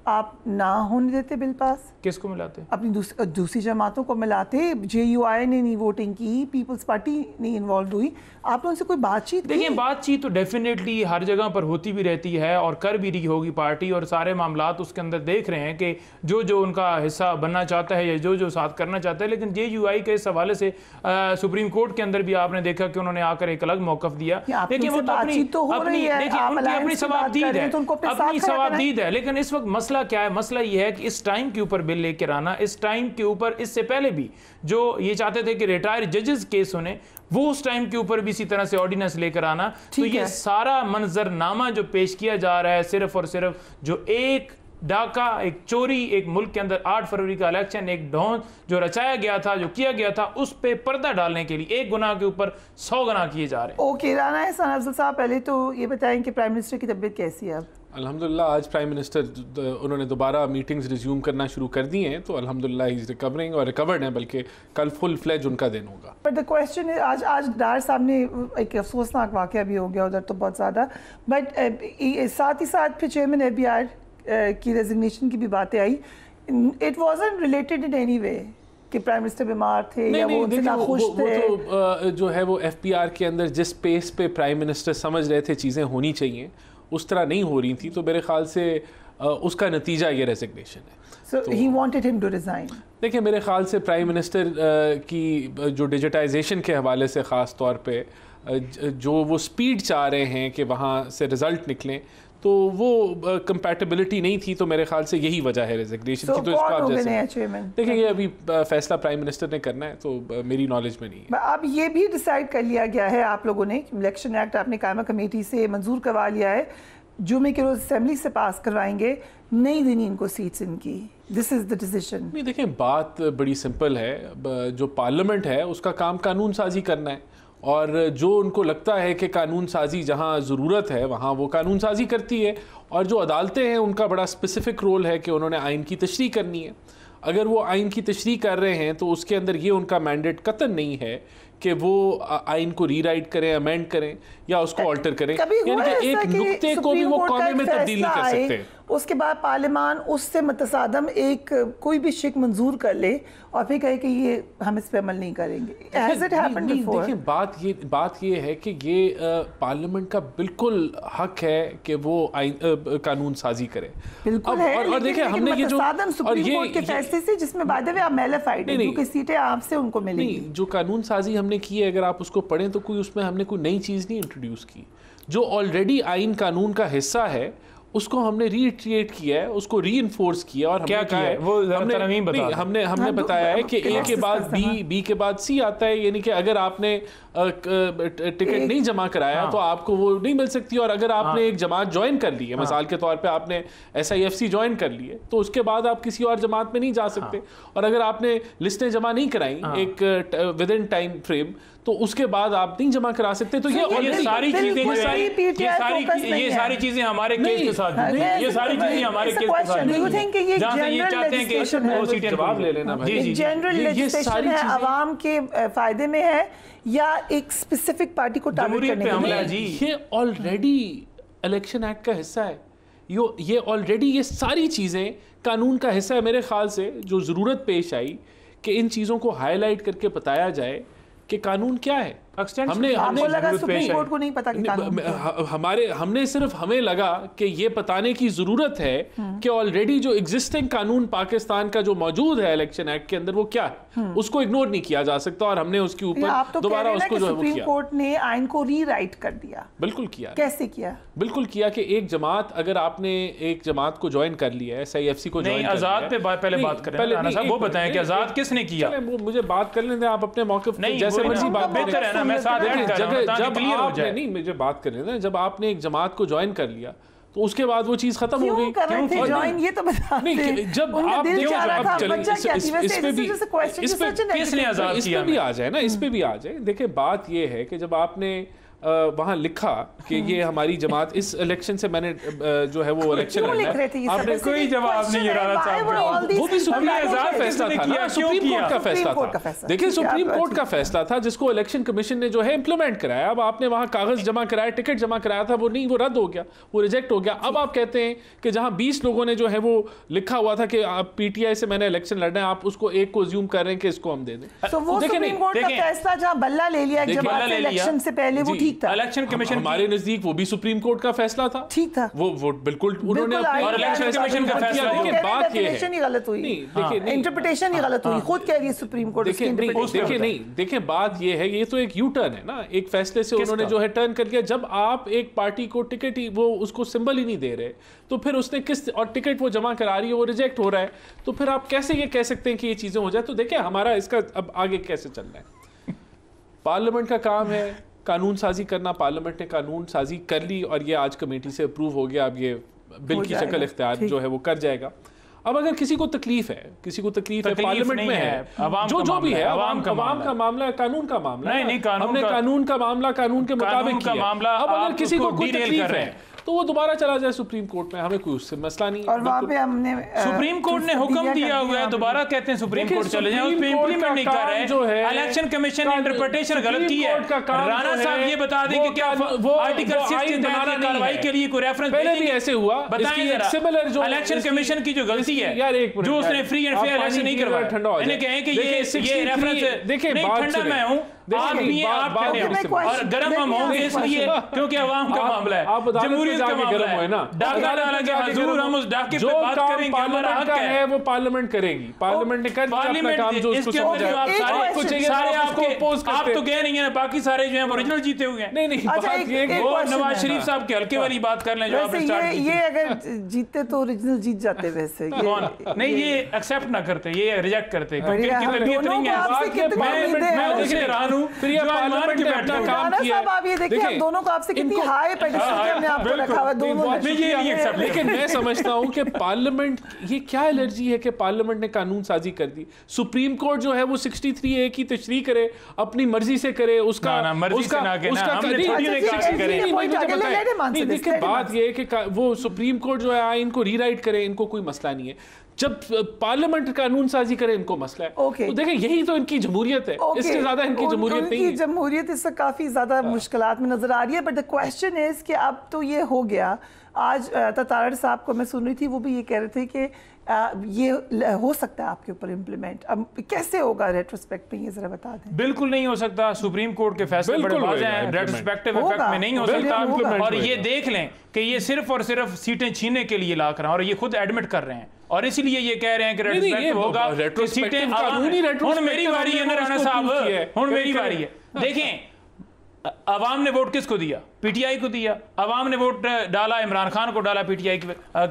آپ نہ ہونے دیتے بل پاس۔ کس کو ملاتے؟ اپنی دوسری جماعتوں کو ملاتے، جے یو آئی نے نہیں ووٹنگ کی، پیپلز پارٹی نہیں انوالوڈ ہوئی، آپ نے ان سے کوئی بات چیت کی؟ دیکھیں، بات چیت تو ڈیفینیٹلی ہر جگہ پر ہوتی بھی رہتی ہے اور کر بھی رہی ہوگی پارٹی، اور سارے معاملات اس کے اندر دیکھ رہے ہیں کہ جو ان کا حصہ بننا چاہتا ہے یا جو ساتھ کرنا چاہتا ہے، لیکن جے یو آئی کے اس حوالے سے سپریم کورٹ کے اندر بھی آپ نے دیکھا کہ انہوں نے آ کر ایک الگ موقف دیا، لیکن وہ تو اپنی ثوابدید ہے، لیکن اس وقت مسئلہ کیا ہے؟ مسئلہ یہ ہے کہ اس ٹائم کے اوپر بل لے کر آنا، اس ٹائم کے اوپر اس سے پہلے بھی جو یہ چاہتے تھے کہ ریٹائر ججز کیس ہونے، وہ اس ٹائم کے اوپر بھی اسی طرح سے آرڈیننس لے کر آنا، تو یہ سارا منظر نامہ جو پیش کیا جا رہا ہے صرف اور صرف جو ایک ڈاکہ، ایک چوری، ایک ملک کے اندر 8 فروری کا الیکشن، ایک ڈھونگ جو رچایا گیا تھا، جو کیا گیا تھا، اس پہ پردہ ڈالنے کے لیے ایک گناہ کے اوپر 100 گناہ کیے جا رہے ہیں۔ اوکے، رانا احسان افضل صاحب، پہلے تو یہ بتائیں کہ پرائم منسٹر کی طبیعت کیسی ہے اب؟ الحمدللہ آج پرائم منسٹر انہوں نے دوبارہ میٹنگز ریزیوم کرنا شروع کر دی ہیں، تو الحمدللہ ہی از ریکورنگ اور ریکورڈ ہیں، بلکہ کل فل فلیج ان کا دن ہوگا۔ بٹ دا کویسچن ہے، آج ڈار صاحب نے ایک افسوسناک واقعہ بھی ہو گیا ادھر تو بہت زیادہ، بٹ ساتھ ہی ساتھ پھر چیئرمین ایف بی آر کی ریزگنیشن کی بھی باتیں آئی۔ It wasn't related in any way کہ پرائم منسٹر بیمار تھے یا وہ ان سے دیکھیں ناخوش تھے؟ وہ تو جو ہے وہ ایف پی آر کے اندر جس پیس پہ پرائم منسٹر سمجھ رہے تھے چیزیں ہونی چاہیے اس طرح نہیں ہو رہی تھی، تو میرے خیال سے اس کا نتیجہ یہ ریزگنیشن ہے. So he wanted him to resign. دیکھیں میرے خیال سے پرائم منسٹر کی جو ڈیجیٹائزیشن کے حوالے سے خاص طور پہ جو وہ سپیڈ چاہ رہے ہیں کہ وہاں سے رزلٹ نکلیں، تو وہ کمپیٹیبلٹی نہیں تھی، تو میرے خیال سے یہی وجہ ہے ریزگنیشن کی. تو اس کا آپ جیسے دیکھیں یہ ابھی فیصلہ پرائم منسٹر نے کرنا ہے، تو میری نالج میں نہیں ہے. اب یہ بھی ڈیسائیڈ کر لیا گیا ہے آپ لوگوں نے، الیکشن ایکٹ آپ نے قائمہ کمیٹی سے منظور کروا لیا ہے، جمعے کے روز اسمبلی سے پاس کروائیں گے، نہیں دینی ان کو سیٹس ان کی. دس از دا ڈیسیژن. نہیں دیکھیں بات بڑی سمپل ہے، جو پارلیمنٹ ہے اس کا کام قانون سازی کرنا ہے، اور جو ان کو لگتا ہے کہ قانون سازی جہاں ضرورت ہے وہاں وہ قانون سازی کرتی ہے، اور جو عدالتیں ہیں ان کا بڑا اسپیسیفک رول ہے کہ انہوں نے آئین کی تشریح کرنی ہے. اگر وہ آئین کی تشریح کر رہے ہیں تو اس کے اندر یہ ان کا مینڈیٹ قطعاً نہیں ہے کہ وہ آئین کو ری رائٹ کریں، امینڈ کریں یا اس کو آلٹر کریں، یعنی کہ ایک نقطے کو بھی وہ قومی میں تبدیل نہیں کر سکتے. اس کے بعد پارلیمان اس سے متصادم ایک کوئی بھی شک منظور کر لے اور پھر کہے کہ یہ ہم اس پہ عمل نہیں کریں گے. دیکھیں بات یہ ہے کہ یہ پارلیمنٹ کا بالکل حق ہے کہ وہ قانون سازی کرے. بالکل ہے، اور دیکھیں ہم نے یہ جو سپریم کورٹ کے فیصلے سے، جس میں بائی دی وے آپ میلیفائڈ ہیں کیونکہ سیٹیں آپ سے ان کو ملیں گی، جو قانون سازی ہم نے کی ہے اگر آپ اس کو پڑھیں تو کوئی اس میں ہم نے کوئی نئی چیز نہیں انٹروڈیوس کی. جو آلریڈی آئین قانون کا حصہ ہے اس کو ہم نے ری ایٹریٹ کیا ہے، اس کو ری انفورس کیا، اور ہم نے بتایا ہے کہ اے کے بعد بی کے بعد سی آتا ہے، یعنی کہ اگر آپ نے ٹکٹ نہیں جمع کرایا تو آپ کو وہ نہیں مل سکتی. اور اگر آپ نے ایک جماعت جوائن کر لی ہے، مثال کے طور پہ آپ نے S I F C join کر لی ہے، تو اس کے بعد آپ کسی اور جماعت میں نہیں جا سکتے. اور اگر آپ نے لسٹیں جمع نہیں کرائیں ایک ود ان ٹائم فریم، تو اس کے بعد آپ نہیں جمع کرا سکتے. تو یہ ساری چیزیں ہمارے کیس کے ساتھ، یہ ساری چیزیں ہمارے کیس کے ساتھ، جہاں سے یہ چاہتے ہیں کہ وہ سیٹیں جواب لے لینا بھائی. جنرل لیجسلیشن ہے، عوام کے فائدے میں ہے یا ایک اسپیسیفک پارٹی کو ٹارگیٹ کرنے کے لیے؟ یہ آلریڈی الیکشن ایکٹ کا حصہ ہے، یہ آلریڈی یہ ساری چیزیں قانون کا حصہ ہے. میرے خیال سے جو ضرورت پیش آئی کہ ان چیزوں کو ہائی لائٹ کر کے بتایا جائے کہ قانون کیا ہے. ہمیں لگا کہ یہ بتانے کی ضرورت ہے کہ آلریڈی جو ایگزسٹنگ قانون پاکستان کا جو موجود ہے الیکشن ایکٹ کے اندر وہ کیا ہے، اس کو اگنور نہیں کیا جا سکتا، اور ہم نے اس کے اوپر دوبارہ اس کو جو ہے وہ کیا. سپریم کورٹ نے آئین کو ری رائٹ کر دیا. بالکل کیا. کیسے کیا؟ بالکل کیا کہ ایک جماعت، اگر آپ نے ایک جماعت کو جوائن کر لیا ہے، ایس آئی ایف سی کو جوائن کر لیا ہے. آزاد پہ پہلے بات کریں، رانا صاحب وہ بتائیں کہ آزاد کس نے کیا. مجھے بات کر لیں دیں، آپ اپنے موقف جیسے مرضی بات بہتر ہے نا، میں ساتھ ایڈ کر رہا ہوں تاکہ کلیئر ہو جائے. نہیں مجھے بات کرنے دیں، جب آپ نے ایک جماعت کو جوائن کر لیا تو اس کے بعد وہ چیز ختم ہو گئی. جب آپ اس پہ بھی آ جائے نا، اس پہ بھی آ جائے. دیکھیں بات یہ ہے کہ جب آپ نے وہاں لکھا کہ یہ ہماری جماعت اس الیکشن سے، میں نے جو ہے وہ الیکشن لڑنا ہے، آپ نے کوئی جواب نہیں رانا صاحب. وہ بھی سپریم کورٹ کا فیصلہ تھا نا، سپریم کورٹ کا فیصلہ تھا. دیکھیں سپریم کورٹ کا فیصلہ تھا جس کو الیکشن کمیشن نے جو ہے امپلیمنٹ کرایا. اب آپ نے وہاں کاغذ جمع کرایا، ٹکٹ جمع کرایا تھا، وہ نہیں، وہ رد ہو گیا، وہ ریجیکٹ ہو گیا. اب آپ کہتے ہیں کہ جہاں 20 لوگوں نے جو ہے وہ لکھا ہوا تھا کہ پی ٹی آئی سے میں نے الیکشن لڑنا ہے، آپ اس کو ایک کو زیوم کر رہے ہیں کہ اس کو ہم دے دیں. سپریم کورٹ کا فیصلہ جہاں بلہ لے لیا جماعت سے الیکشن سے پہلے، وہ ٹھیک تھا. الیکشن کمیشن ہمارے نزدیک وہ بھی سپریم کورٹ کا فیصلہ تھا، ٹھیک تھا، وہ بالکل انہوں نے اور الیکشن کمیشن کا فیصلہ. دیکھیں بات یہ ہے، غلط ہوئی، انٹرپریٹیشن ہی غلط ہوئی، خود کہہ رہی ہے سپریم کورٹ. دیکھیں بات یہ ہے، یہ تو ایک یو ٹرن ہے نا، ایک فیصلے سے انہوں نے جو ہے ٹرن کر لیا. جب آپ ایک پارٹی کو ٹکٹ ہی، وہ اس کو سمبل ہی نہیں دے رہے، تو پھر اس نے کس، اور ٹکٹ وہ جمع کرا رہی ہے وہ ریجیکٹ ہو رہا ہے، تو پھر آپ کیسے یہ کہہ سکتے ہیں کہ یہ چیزیں ہو جائے. تو دیکھیں ہمارا اس کا اب آگے کیسے چلنا ہے. پارلیمنٹ کا کام ہے قانون سازی کرنا. پارلیمنٹ نے قانون سازی کر لی اور یہ آج کمیٹی سے اپروو ہو گیا. اب یہ بل کی شکل اختیار جو ہے وہ کر جائے گا. اب اگر کسی کو تکلیف ہے پارلیمنٹ میں ہے، جو بھی ہے، عوام کا معاملہ ہے، قانون کا معاملہ ہے، ہم نے قانون کا معاملہ قانون کے مطابق کیا. اب اگر کسی کو کوئی تکلیف ہے تو وہ دوبارہ چلا جائے سپریم کورٹ میں, ہمیں کوئی اس سے مسئلہ نہیں. اور وہاں پہ ہم نے سپریم کورٹ نے حکم دیا ہوا ہے, دوبارہ کہتے ہیں سپریم کورٹ چلے جائیں, اس پہ امپلیمنٹ نہیں کر رہے. الیکشن کمیشن نے انٹرپریٹیشن غلط کی ہے. رانا صاحب یہ بتا دیں کہ کیا آرٹیکل 6 کے تحت کارروائی کے لیے کوئی ریفرنس پہلے بھی ایسے ہوا, بتائیں ذرا الیکشن کمیشن کی جو غلطی ہے, جو اس نے فری اینڈ فیئر الیکشن نہیں کروایا, انہیں کہیں کہ یہ ریفرنس نہیں, ٹھنڈا میں ہوں, آپ بھی ہیں, آپ ٹھنڈے اور گرم ہم ہوں گے اس لیے کیونکہ عوام کا معاملہ ہے, جمہوریت کا معاملہ ہے. ڈاکہ ڈالا کہ حضور ہم اس ڈاکے پہ بات کریں گے, ہمارا حق ہے, وہ پارلیمنٹ کرے گی. پارلیمنٹ نے کر دیا اپنا کام, جو اس کو سارے آپ کو اپوز کرتے ہیں. آپ تو کہہ رہی ہیں باقی سارے جو ہیں اوریجنل جیتے ہوئے ہیں. نہیں نہیں, بات یہ وہ نواز شریف صاحب کے حلقے والی بات کر لیں جو آپ نے سٹارٹ کی. یہ اگر جیتے تو اوریجنل جیت جاتے ویسے. نہیں, یہ ایکسیپٹ نہ کرتے, یہ ریجیکٹ کرتے کیونکہ طبیعت نہیں ہے. میں دیکھ رہا ہوں پھر یہ پارلیمنٹ کے بیٹھا کام کیا. صاحب آپ یہ دیکھیں ہم دونوں کو آپ سے کتنی ہائی پیٹیشن کے ہم نے آپ کو رکھا ہوا دونوں نے. لیکن میں سمجھتا ہوں کہ پارلیمنٹ, یہ کیا الرجی ہے کہ پارلیمنٹ نے قانون سازی کر دی. سپریم کورٹ جو ہے وہ 63A کی تشریح کرے, اپنی مرضی سے کرے, اس کا بات یہ ہے کہ وہ سپریم کورٹ جو ہے آئین کو ری رائٹ کرے, ان کو کوئی مسئلہ نہیں ہے. جب پارلیمنٹ قانون سازی کرے ان کو مسئلہ ہے. تو دیکھیں یہی تو ان کی جمہوریت ہے, اس سے زیادہ ان کی جمہوریت نہیں ہے. ان کی جمہوریت اس سے کافی زیادہ مشکلات میں نظر آ رہی ہے. بٹ دا کویسچن از کہ اب تو یہ ہو گیا. آج تارڑ صاحب کو میں سن رہی تھی, وہ بھی یہ کہہ رہے تھے کہ یہ ہو سکتا ہے آپ کے اوپر امپلیمنٹ. اب کیسے ہوگا ریٹروسپیکٹ میں, یہ ذرا بتا دیں. بالکل نہیں ہو سکتا. سپریم کورٹ کے فیصلے بڑے واضح ہیں, ریٹروسپیکٹیو افیکٹ میں نہیں ہو سکتا. اور یہ دیکھ لیں کہ یہ صرف اور صرف سیٹیں چھیننے کے لیے لا کر ہیں, اور یہ خود ایڈمٹ کر رہے ہیں, اور اسی لیے یہ کہہ رہے ہیں کہ ریٹروسپیکٹیو ہوگا کہ سیٹیں. ہن میری باری ہے نا رانا صاحب, ہن میری باری ہے. دیکھیں عوام نے ووٹ کس کو دیا؟ پی ٹی آئی کو دیا. عوام نے ووٹ ڈالا عمران خان کو ڈالا پی ٹی آئی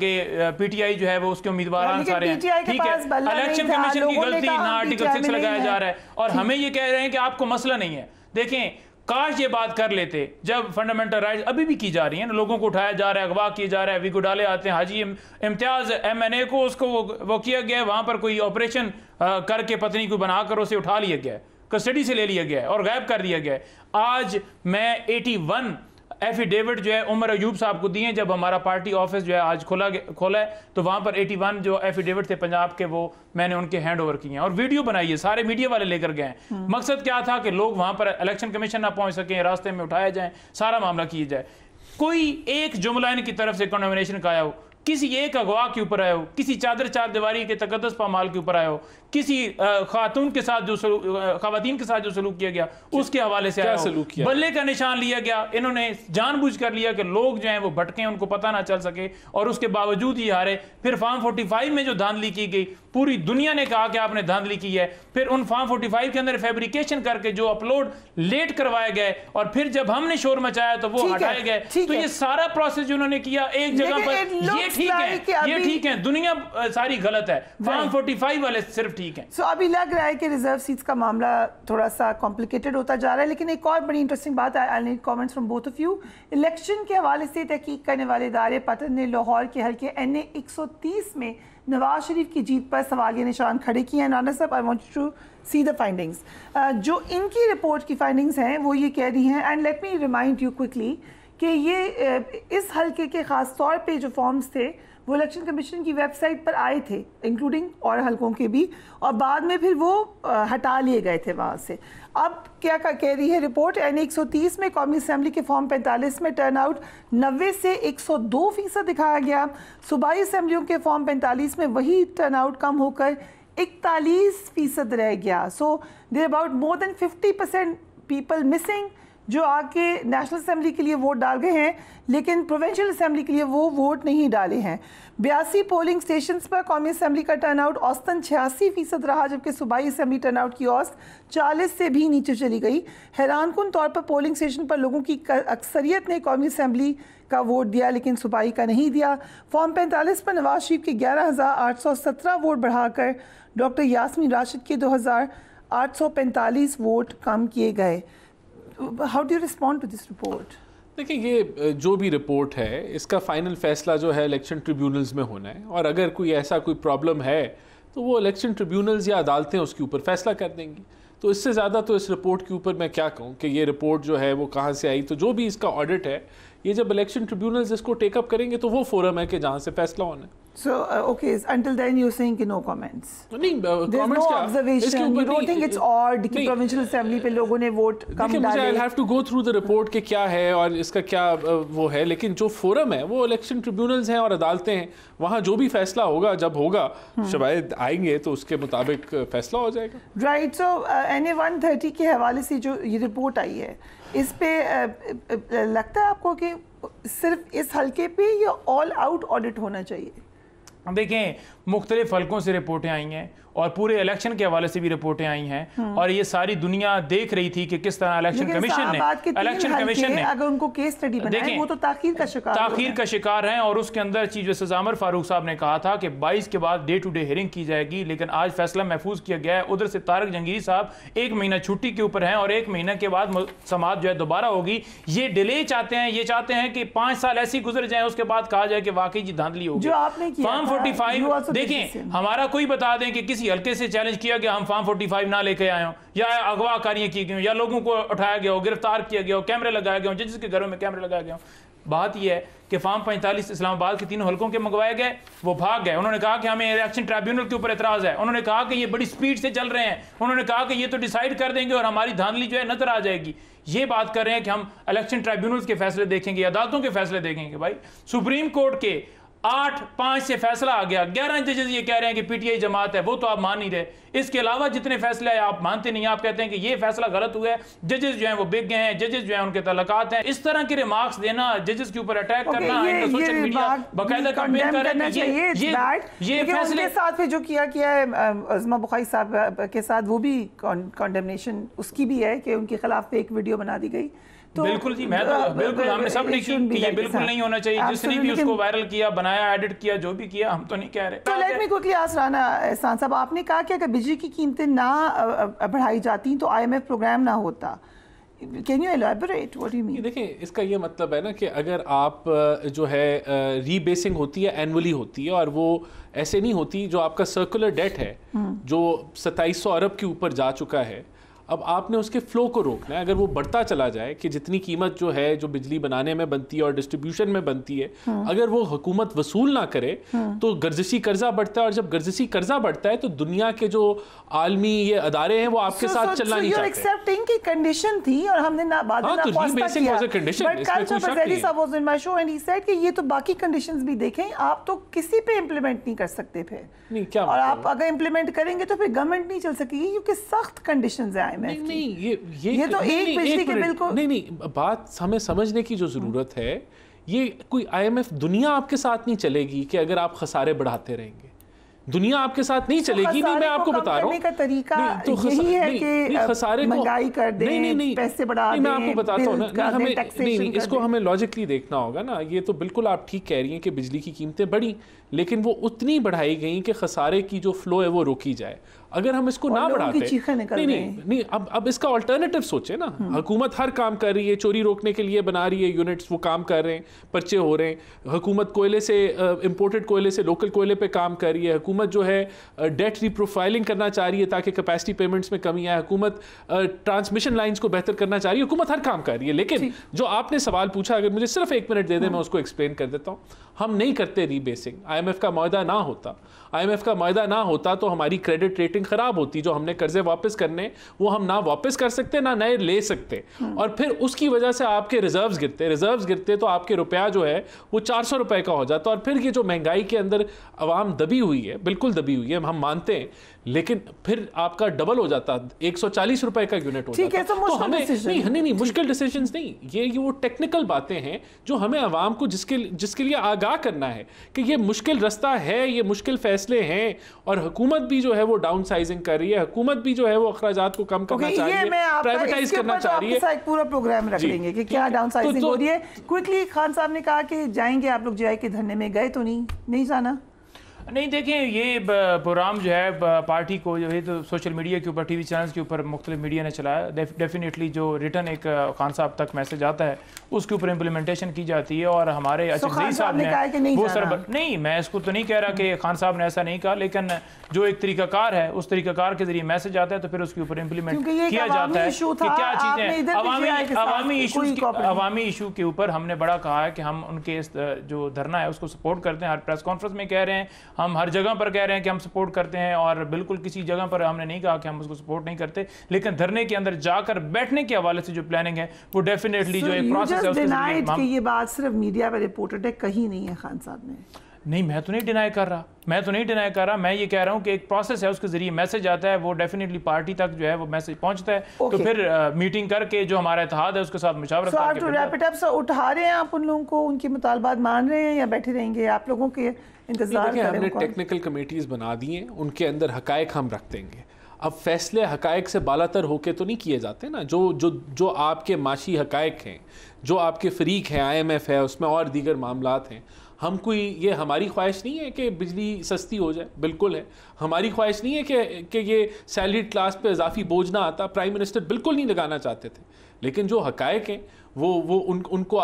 کے, پی ٹی آئی جو ہے وہ اس کے امیدواران سارے ہیں. ٹھیک ہے, الیکشن کمیشن کی غلطی نہ آرٹیکل 6 لگایا جا رہا ہے, اور ہمیں یہ کہہ رہے ہیں کہ آپ کو مسئلہ نہیں ہے. دیکھیں کاش یہ بات کر لیتے جب فنڈامنٹل رائٹس ابھی بھی کی جا رہی ہیں, لوگوں کو اٹھایا جا رہا ہے, اغوا کیا جا رہا ہے, وی کو ڈالے آتے ہیں. حاجی امتیاز ایم این اے کو اس کو وہ کیا گیا ہے, وہاں پر کوئی آپریشن کر کے پتنی کو بنا کر اسے اٹھا لیا گیا ہے, کسٹڈی سے لے لیا گیا ہے اور غائب کر دیا گیا ہے. آج میں 81 ایفیڈیوٹ جو ہے عمر ایوب صاحب کو دیے, جب ہمارا پارٹی آفس جو ہے آج کھولا ہے تو وہاں پر 81 جو ایفیڈیوٹ تھے پنجاب کے, وہ میں نے ان کے ہینڈ اوور کیے ہیں, اور ویڈیو بنائی ہے, سارے میڈیا والے لے کر گئے ہیں. مقصد کیا تھا کہ لوگ وہاں پر الیکشن کمیشن نہ پہنچ سکیں, راستے میں اٹھایا جائیں, سارا معاملہ کیا جائے. کوئی ایک جملہ ان کی طرف سے کنڈمنیشن کا آیا ہو, کسی ایک اغوا کے اوپر آئے ہو, کسی چادر چار دیواری کے تقدس پامال کے اوپر آئے ہو, کسی خاتون کے ساتھ جو خواتین کے ساتھ جو سلوک کیا گیا اس کے حوالے سے آیا ہو, بلے کا نشان لیا گیا. انہوں نے جان بوجھ کر لیا کہ لوگ جو ہیں وہ بھٹکیں, ان کو پتہ نہ چل سکے, اور اس کے باوجود یہ ہارے. پھر فارم 45 میں جو دھاندلی کی گئی, پوری دنیا نے کہا کہ آپ نے دھاندلی کی ہے. پھر ان فارم 45 کے اندر فیبریکیشن کر کے جو اپلوڈ لیٹ کروائے گئے, اور پھر جب ہم نے شور مچایا تو وہ ہٹائے گئے. تو یہ سارا پروسیس جو انہوں نے کیا ایک جگہ پر, یہ ٹھیک ہے, دنیا ساری غلط ہے, فارم 45 والے صرف ٹھیک ہیں. سو ابھی لگ رہا ہے کہ ریزرو سیٹس کا معاملہ تھوڑا سا کمپلیکیٹڈ ہوتا جا رہا ہے. لیکن ایک اور بڑی انٹرسٹنگ بات ہے, I need comments from both of you. Election کے حوالے سے تحقیق کرنے والے ادارے پٹن نے لاہور کے حلقے این اے 130 میں نواز شریف کی جیت پر سوالیہ نشان کھڑے کیے ہیں. رانا صاحب, I want to see the findings. جو ان کی رپورٹ کی فائنڈنگز ہیں وہ یہ کہہ رہی ہیں, and let me remind you quickly, کہ یہ اس حلقے کے خاص طور پہ جو فارمز تھے وہ الیکشن کمیشن کی ویب سائٹ پر آئے تھے, انکلوڈنگ اور حلقوں کے بھی, اور بعد میں پھر وہ ہٹا لیے گئے تھے وہاں سے. اب کیا کہہ رہی ہے رپورٹ, این 130 میں قومی اسمبلی کے فارم 45 میں ٹرن آؤٹ 90 سے 102% دکھایا گیا. صوبائی اسمبلیوں کے فارم 45 میں وہی ٹرن آؤٹ کم ہو کر 41% رہ گیا. So there about more than 50% people missing جو آ کے نیشنل اسمبلی کے لیے ووٹ ڈال گئے ہیں, لیکن پروونشل اسمبلی کے لیے وہ ووٹ نہیں ڈالے ہیں. 82 پولنگ سٹیشنز پر قومی اسمبلی کا ٹرن آؤٹ اوسطاً 86% رہا, جبکہ صوبائی اسمبلی ٹرن آؤٹ کی اوسط 40 سے بھی نیچے چلی گئی. حیران کن طور پر پولنگ سٹیشن پر لوگوں کی اکثریت نے قومی اسمبلی کا ووٹ دیا, لیکن صوبائی کا نہیں دیا. فارم 45 پر نواز شریف کے 11,817 ووٹ بڑھا کر ڈاکٹر یاسمین راشد کے 2,845 ووٹ کم کیے گئے. How do you respond to this report? دیکھیں, یہ جو بھی رپورٹ ہے اس کا فائنل فیصلہ جو ہے الیکشن ٹریبیونلز میں ہونا ہے, اور اگر کوئی ایسا کوئی پرابلم ہے تو وہ الیکشن ٹریبیونلز یا عدالتیں اس کے اوپر فیصلہ کر دیں گی. تو اس سے زیادہ تو اس رپورٹ کے اوپر میں کیا کہوں کہ یہ رپورٹ جو ہے وہ کہاں سے آئی. تو جو بھی اس کا آڈٹ ہے یہ جب الیکشن ٹریبیونلز اس کو ٹیک اپ کریں گے تو وہ فورم ہے کہ جہاں سے فیصلہ ہونا ہے. So, okay, until then you're saying کہ no comments. نہیں There's comments no کیا observation. You don't think it's odd کہ provincial assembly پہ لوگوں نے ووٹ کم ڈالے. I'll have to go through the report کہ کیا ہے اور اس کا کیا وہ ہے, لیکن جو فورم ہے وہ الیکشن ٹریبیونلز ہیں اور عدالتیں ہیں, وہاں جو بھی فیصلہ ہوگا جب ہوگا شاید آئیں گے تو اس کے مطابق فیصلہ ہو جائے گا. Right, so NA 130 کے حوالے سے جو یہ رپورٹ آئی ہے اس پہ لگتا ہے آپ کو کہ صرف اس حلقے پہ یا آل آؤٹ آڈٹ ہونا چاہیے؟ دیکھیں مختلف حلقوں سے رپورٹیں آئی ہیں اور پورے الیکشن کے حوالے سے بھی رپورٹیں آئی ہیں اور یہ ساری دنیا دیکھ رہی تھی کہ کس طرح الیکشن کمیشن نے اگر ان کو کیس اسٹڈی بنائے وہ تو تاخیر کا شکار ہیں. اور اس کے اندر چیف جسٹس عامر فاروق صاحب نے کہا تھا کہ 22 کے بعد ڈے ٹو ڈے ہیئرنگ کی جائے گی, لیکن آج فیصلہ محفوظ کیا گیا ہے. ادھر سے طارق جہانگیری صاحب 1 مہینہ چھٹی کے اوپر ہیں اور 1 مہینہ کے بعد سماعت جو ہے دوبارہ ہوگی. یہ ڈیلے چاہتے ہیں, یہ چاہتے ہیں کہ 5 سال ایسی گزر جائیں اس کے بعد کہا جائے کہ واقعی جی دھاندلی ہوگی. فارم 45 دیکھیں ہمارا کوئی بتا دیں کہ کسی حلقے سے چیلنج کیا گیا ہم فارم 45 نہ لے کے آئے ہوں, یا اغوا کاریاں کی گئی ہوں, یا لوگوں کو اٹھایا گیا ہو, گرفتار کیا گیا ہو, کیمرے لگائے گئے ہوں, ججز کے گھروں میں کیمرے لگائے گئے ہوں. بات یہ ہے کہ فارم 45 اسلام آباد کے 3 حلقوں کے منگوائے گئے, وہ بھاگ گئے. انہوں نے کہا کہ ہمیں الیکشن ٹرائبیونل کے اوپر اعتراض ہے. انہوں نے کہا کہ یہ بڑی سپیڈ سے چل رہے ہیں. انہوں نے کہا کہ یہ تو ڈیسائیڈ کر دیں گے اور ہماری دھاندلی جو ہے نظر آ جائے گی. یہ بات کر رہے ہیں کہ ہم الیکشن ٹرائبیونلز کے فیصلے دیکھیں گے, عدالتوں کے فیصلے دیکھیں گے. بھائی سپریم کورٹ کے 8-5 سے فیصلہ آ گیا, 11 ججز یہ کہہ رہے ہیں کہ پی ٹی آئی جماعت ہے, وہ تو آپ مان نہیں رہے. اس کے علاوہ جتنے فیصلے ہیں آپ مانتے نہیں, آپ کہتے ہیں کہ یہ فیصلہ غلط ہوا ہے. ججز جو ہیں وہ بگ گئے ہیں, ججز جو ہیں ان کے تعلقات ہیں. اس طرح کے ریمارکس دینا, ججز کے اوپر اٹیک کرنا, سوشل میڈیا باقاعدہ کمپین کر رہے ہیں. یہ فیصلے کے ساتھ جو کیا ہے عظمہ بخاری صاحب کے ساتھ وہ بھی کنڈیمنیشن اس کی بھی ہے کہ ان کے خلاف ایک ویڈیو بنا دی گئی. بالکل جی, میں تو بالکل ہم نے سب نے کی کہ یہ بالکل نہیں ہونا چاہیے. جس نے بھی اس کو وائرل کیا, بنایا, ایڈٹ کیا, جو بھی کیا, ہم تو نہیں کہہ رہے. تو let me quickly ask Rana Ehsan Sahib, آپ نے کہا کہ اگر بجلی کی قیمتیں نہ بڑھائی جاتی تو IMF پروگرام نہ ہوتا. Can you elaborate? What do you mean? دیکھیں اس کا یہ مطلب ہے نا کہ اگر آپ جو ہے ری بیسنگ ہوتی ہے اینولی ہوتی ہے اور وہ ایسے نہیں ہوتی. جو آپ کا سرکولر ڈیٹ ہے جو 2700 ارب کے اوپر جا چکا ہے, اب آپ نے اس کے فلو کو روکنا ہے. اگر وہ بڑھتا چلا جائے کہ جتنی قیمت جو ہے جو بجلی بنانے میں بنتی ہے اور ڈسٹریبیوشن میں بنتی ہے, اگر وہ حکومت وصول نہ کرے تو گرزشی قرضہ بڑھتا ہے, اور جب گرزشی قرضہ بڑھتا ہے تو دنیا کے جو عالمی یہ ادارے ہیں وہ آپ کے ساتھ چلنا نہیں چاہتے. So you're accepting کہ کنڈیشن تھی اور ہم نے بعد میں ناخواستہ کیا. But Kalcha Bazeli صاحب was in my show and he said کہ یہ تو باقی کنڈیشنز بھی دیکھیں, آپ تو کسی پہ امپلیمنٹ نہیں کر سکتے پھر. اور آپ اگر امپلیمنٹ کریں گے تو پھر گورنمنٹ نہیں چل سکے گی کیونکہ سخت کنڈیشنز ہیں IMF کی. یہ تو ایک بجلی کے بل کو نہیں, بات ہمیں سمجھنے کی جو ضرورت ہے, یہ کوئی IMF دنیا آپ کے ساتھ نہیں چلے گی کہ اگر آپ خسارے بڑھاتے رہیں گے. دنیا آپ کے ساتھ نہیں چلے گی. نہیں, میں آپ کو بتا رہا ہوں کا طریقہ یہی ہے کہ مہنگائی کر دیں, پیسے بڑھا دیں. میں آپ کو بتاتا ہوں نا, ہمیں اس کو ہمیں لاجکلی دیکھنا ہوگا نا. یہ تو بالکل آپ ٹھیک کہہ رہی ہیں کہ بجلی کی قیمتیں بڑھی, لیکن وہ اتنی بڑھائی گئیں کہ خسارے کی جو فلو ہے وہ روکی جائے. اگر ہم اس کو نہ بڑھاتے, نہیں اب اس کا آلٹرنیٹیو سوچیں نا. حکومت ہر کام کر رہی ہے, چوری روکنے کے لیے بنا رہی ہے یونٹس, وہ کام کر رہے ہیں, پرچے ہو رہے ہیں. حکومت کوئلے سے, امپورٹڈ کوئلے سے لوکل کوئلے پہ کام کر رہی ہے. حکومت جو ہے ڈیٹ ری پروفائلنگ کرنا چاہ رہی ہے تاکہ کیپیسٹی پیمنٹس میں کمی آئے. حکومت ٹرانسمیشن لائنز کو بہتر کرنا چاہ رہی ہے. حکومت ہر کام کر رہی ہے. لیکن جو آپ نے سوال پوچھا, اگر مجھے صرف 1 منٹ دے دیں میں اس کو ایکسپلین کر دیتا ہوں. ہم نہیں کرتے ری بیسنگ. IMF کا معاہدہ نہ ہوتا, IMF کا معاہدہ نہ ہوتا تو ہماری کریڈٹ ریٹنگ خراب ہوتی. جو ہم نے قرضے واپس کرنے وہ ہم نہ واپس کر سکتے نہ نئے لے سکتے, اور پھر اس کی وجہ سے آپ کے ریزروز گرتے تو آپ کے روپیہ جو ہے وہ 400 روپے کا ہو جاتا. اور پھر یہ جو مہنگائی کے اندر عوام دبی ہوئی ہے, بالکل دبی ہوئی ہے, ہم مانتے ہیں, لیکن پھر آپ کا ڈبل ہو جاتا, 140 روپے کا یونٹ ہو جاتا. تو ہمیں نہیں مشکل ڈیسیجنز نہیں, یہ وہ ٹیکنیکل باتیں ہیں جو ہمیں عوام کو جس کے لیے آگاہ کرنا ہے کہ یہ مشکل رستہ ہے, یہ مشکل فیصلے ہیں. اور حکومت بھی جو ہے وہ ڈاؤن سائزنگ کر رہی ہے, حکومت بھی جو ہے وہ اخراجات کو کم کرنا چاہ رہی ہے, پرائیویٹائز کرنا چاہ رہی ہے. ایک پورا پروگرام رکھ لیں گے کہ کیا ڈاؤن سائزنگ ہو رہی ہے. کوئکلی خان صاحب نے کہا کہ جائیں گے آپ لوگ, جائے کے دھرنے میں گئے تو نہیں جانا. نہیں دیکھیں یہ پروگرام جو ہے پارٹی کو جو ہے تو سوشل میڈیا کے اوپر ٹی وی چینلز کے اوپر مختلف میڈیا نے چلایا. ڈیفینیٹلی جو ریٹرن ایک خان صاحب تک میسج آتا ہے اس کے اوپر امپلیمنٹیشن کی جاتی ہے, اور ہمارے اچھا صاحب نے وہ نہیں, میں اس کو تو نہیں کہہ رہا کہ خان صاحب نے ایسا نہیں کہا, لیکن جو ایک طریقہ کار ہے اس طریقہ کار کے ذریعے میسج آتا ہے تو پھر اس کے اوپر امپلیمنٹ کیا جاتا ہے کہ کیا چیزیں عوامی ایشو کے اوپر. ہم نے بڑا کہا ہے کہ ہم ان کے جو دھرنا ہے اس کو سپورٹ کرتے ہیں, ہر پریس کانفرنس میں کہہ رہے ہیں, ہم ہر جگہ پر کہہ رہے ہیں کہ ہم سپورٹ کرتے ہیں, اور بالکل کسی جگہ پر ہم نے نہیں کہا کہ ہم اس کو سپورٹ نہیں کرتے, لیکن دھرنے کے اندر جا کر بیٹھنے کے حوالے سے جو پلاننگ ہے وہ ڈیفینیٹلی جو ایک پروسیس ہے اس کے ذریعے. یہ بات صرف میڈیا پہ رپورٹڈ ہے, کہیں نہیں ہے خان صاحب نے. نہیں, میں تو نہیں ڈینائی کر رہا, میں یہ کہہ رہا ہوں کہ ایک پروسیس ہے اس کے ذریعے میسج آتا ہے, وہ ڈیفینیٹلی پارٹی تک جو ہے وہ میسج پہنچتا ہے, تو پھر میٹنگ کر کے جو ہمارا اتحاد ہے اس کے ساتھ مشاورت کر کے اٹھا رہے ہیں آپ ان لوگوں کو, ان کے مطالبات مان رہے ہیں یا بیٹھے رہیں گے آپ لوگوں کے انتظار کریں؟ ہم نے ٹیکنیکل کمیٹیز بنا دی ہیں, ان کے اندر حقائق ہم رکھ دیں گے. اب فیصلے حقائق سے بالاتر ہو کے تو نہیں کیے جاتے نا, جو آپ کے معاشی حقائق ہیں, جو آپ کے فریق ہیں, IMF ہے, اس میں اور دیگر معاملات ہیں. ہم کوئی یہ ہماری خواہش نہیں ہے کہ بجلی سستی ہو جائے, بالکل ہے. ہماری خواہش نہیں ہے کہ یہ سیلریڈ کلاس پہ اضافی بوجھ نہ آتا, پرائم منسٹر بالکل نہیں لگانا چاہتے تھے, لیکن جو حقائق ہیں وہ ان کو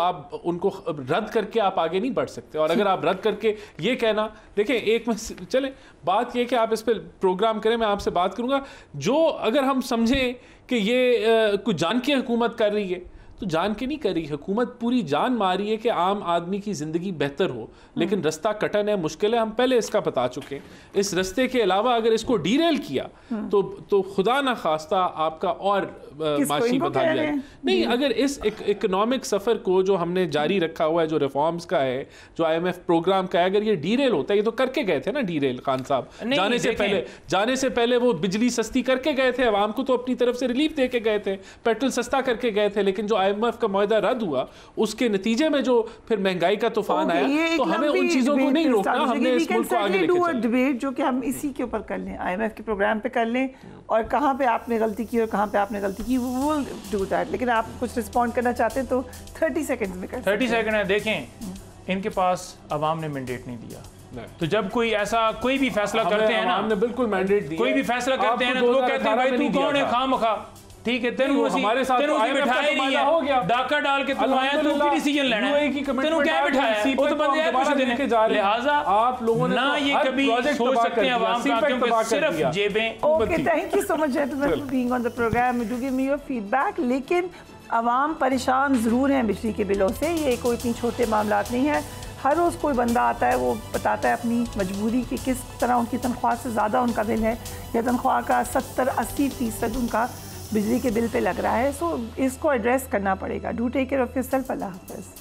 رد کر کے آپ آگے نہیں بڑھ سکتے. اور اگر آپ رد کر کے یہ کہنا, دیکھیں ایک میں چلیں بات یہ کہ آپ اس پہ پروگرام کریں, میں آپ سے بات کروں گا, جو اگر ہم سمجھیں کہ یہ کچھ جان کی حکومت کر رہی ہے تو جان کے نہیں کر رہی, حکومت پوری جان مار رہی ہے کہ عام آدمی کی زندگی بہتر ہو, لیکن رستہ کٹن ہے, مشکل ہے, ہم پہلے اس کا بتا چکے ہیں. اس رستے کے علاوہ اگر اس کو ڈیریل کیا تو خدا نہ خواستہ آپ کا اور معاشی بدحالی جائے. نہیں, اگر اس اکنامک سفر کو جو ہم نے جاری رکھا ہوا ہے, جو ریفارمز کا ہے, جو IMF پروگرام کا ہے, اگر یہ ڈیریل ہوتا ہے, یہ تو کر کے گئے تھے نا ڈیریل خان صاحب, جانے سے پہلے وہ بجلی سستی کر کے گئے تھے, عوام کو تو اپنی طرف سے ریلیف دے کے گئے تھے, پیٹرول سستا کر کے گئے تھے, لیکن جو IMF کا معاہدہ رد ہوا اس کے نتیجے میں جو پھر مہنگائی کا طوفان آیا, تو ہمیں ان چیزوں کو نہیں روکنا, ہم نے اس ملک کو آگے لے کے چلنا. ڈیبیٹ جو کہ ہم اسی کے اوپر کر لیں, IMF کے پروگرام پہ کر لیں, اور کہاں پہ آپ نے غلطی کی اور کہاں پہ آپ نے غلطی کی, وہ ڈو دیٹ. لیکن آپ کچھ رسپونڈ کرنا چاہتے ہیں تو 30 سیکنڈز میں کر 30 سیکنڈ ہے. دیکھیں ان کے پاس عوام نے مینڈیٹ نہیں دیا, تو جب کوئی ایسا کوئی بھی فیصلہ کرتے ہیں نا, ہم نے بالکل مینڈیٹ دیا, کوئی بھی فیصلہ کرتے ہیں نا تو وہ کہتے ہیں بھائی تو کون ہے خواہ, ٹھیک ہے, تینوں ہمارے ساتھ بٹھایا نہیں ہے, ڈاکہ ڈال کے تم آیا تو کی ڈیسیجن لینا ہے, تینوں کیا بٹھایا ہے, وہ تو بندے ہیں پوچھ دینے. لہٰذا آپ لوگوں نے نہ یہ کبھی سوچ سکتے ہیں عوام کا, کیونکہ صرف جیبیں. Okay, thank you so much gentlemen for being on the program. Do give me your feedback. لیکن عوام پریشان ضرور ہیں بجلی کے بلوں سے, یہ کوئی اتنی چھوٹے معاملات نہیں ہیں. ہر روز کوئی بندہ آتا ہے, وہ بتاتا ہے اپنی مجبوری کہ کس طرح ان کی تنخواہ سے زیادہ ان کا بل ہے, یا تنخواہ کا 70-80% ان کا بجلی کے بل پہ لگ رہا ہے. سو اس کو ایڈریس کرنا پڑے گا. Do take care of yourself. اللہ حافظ.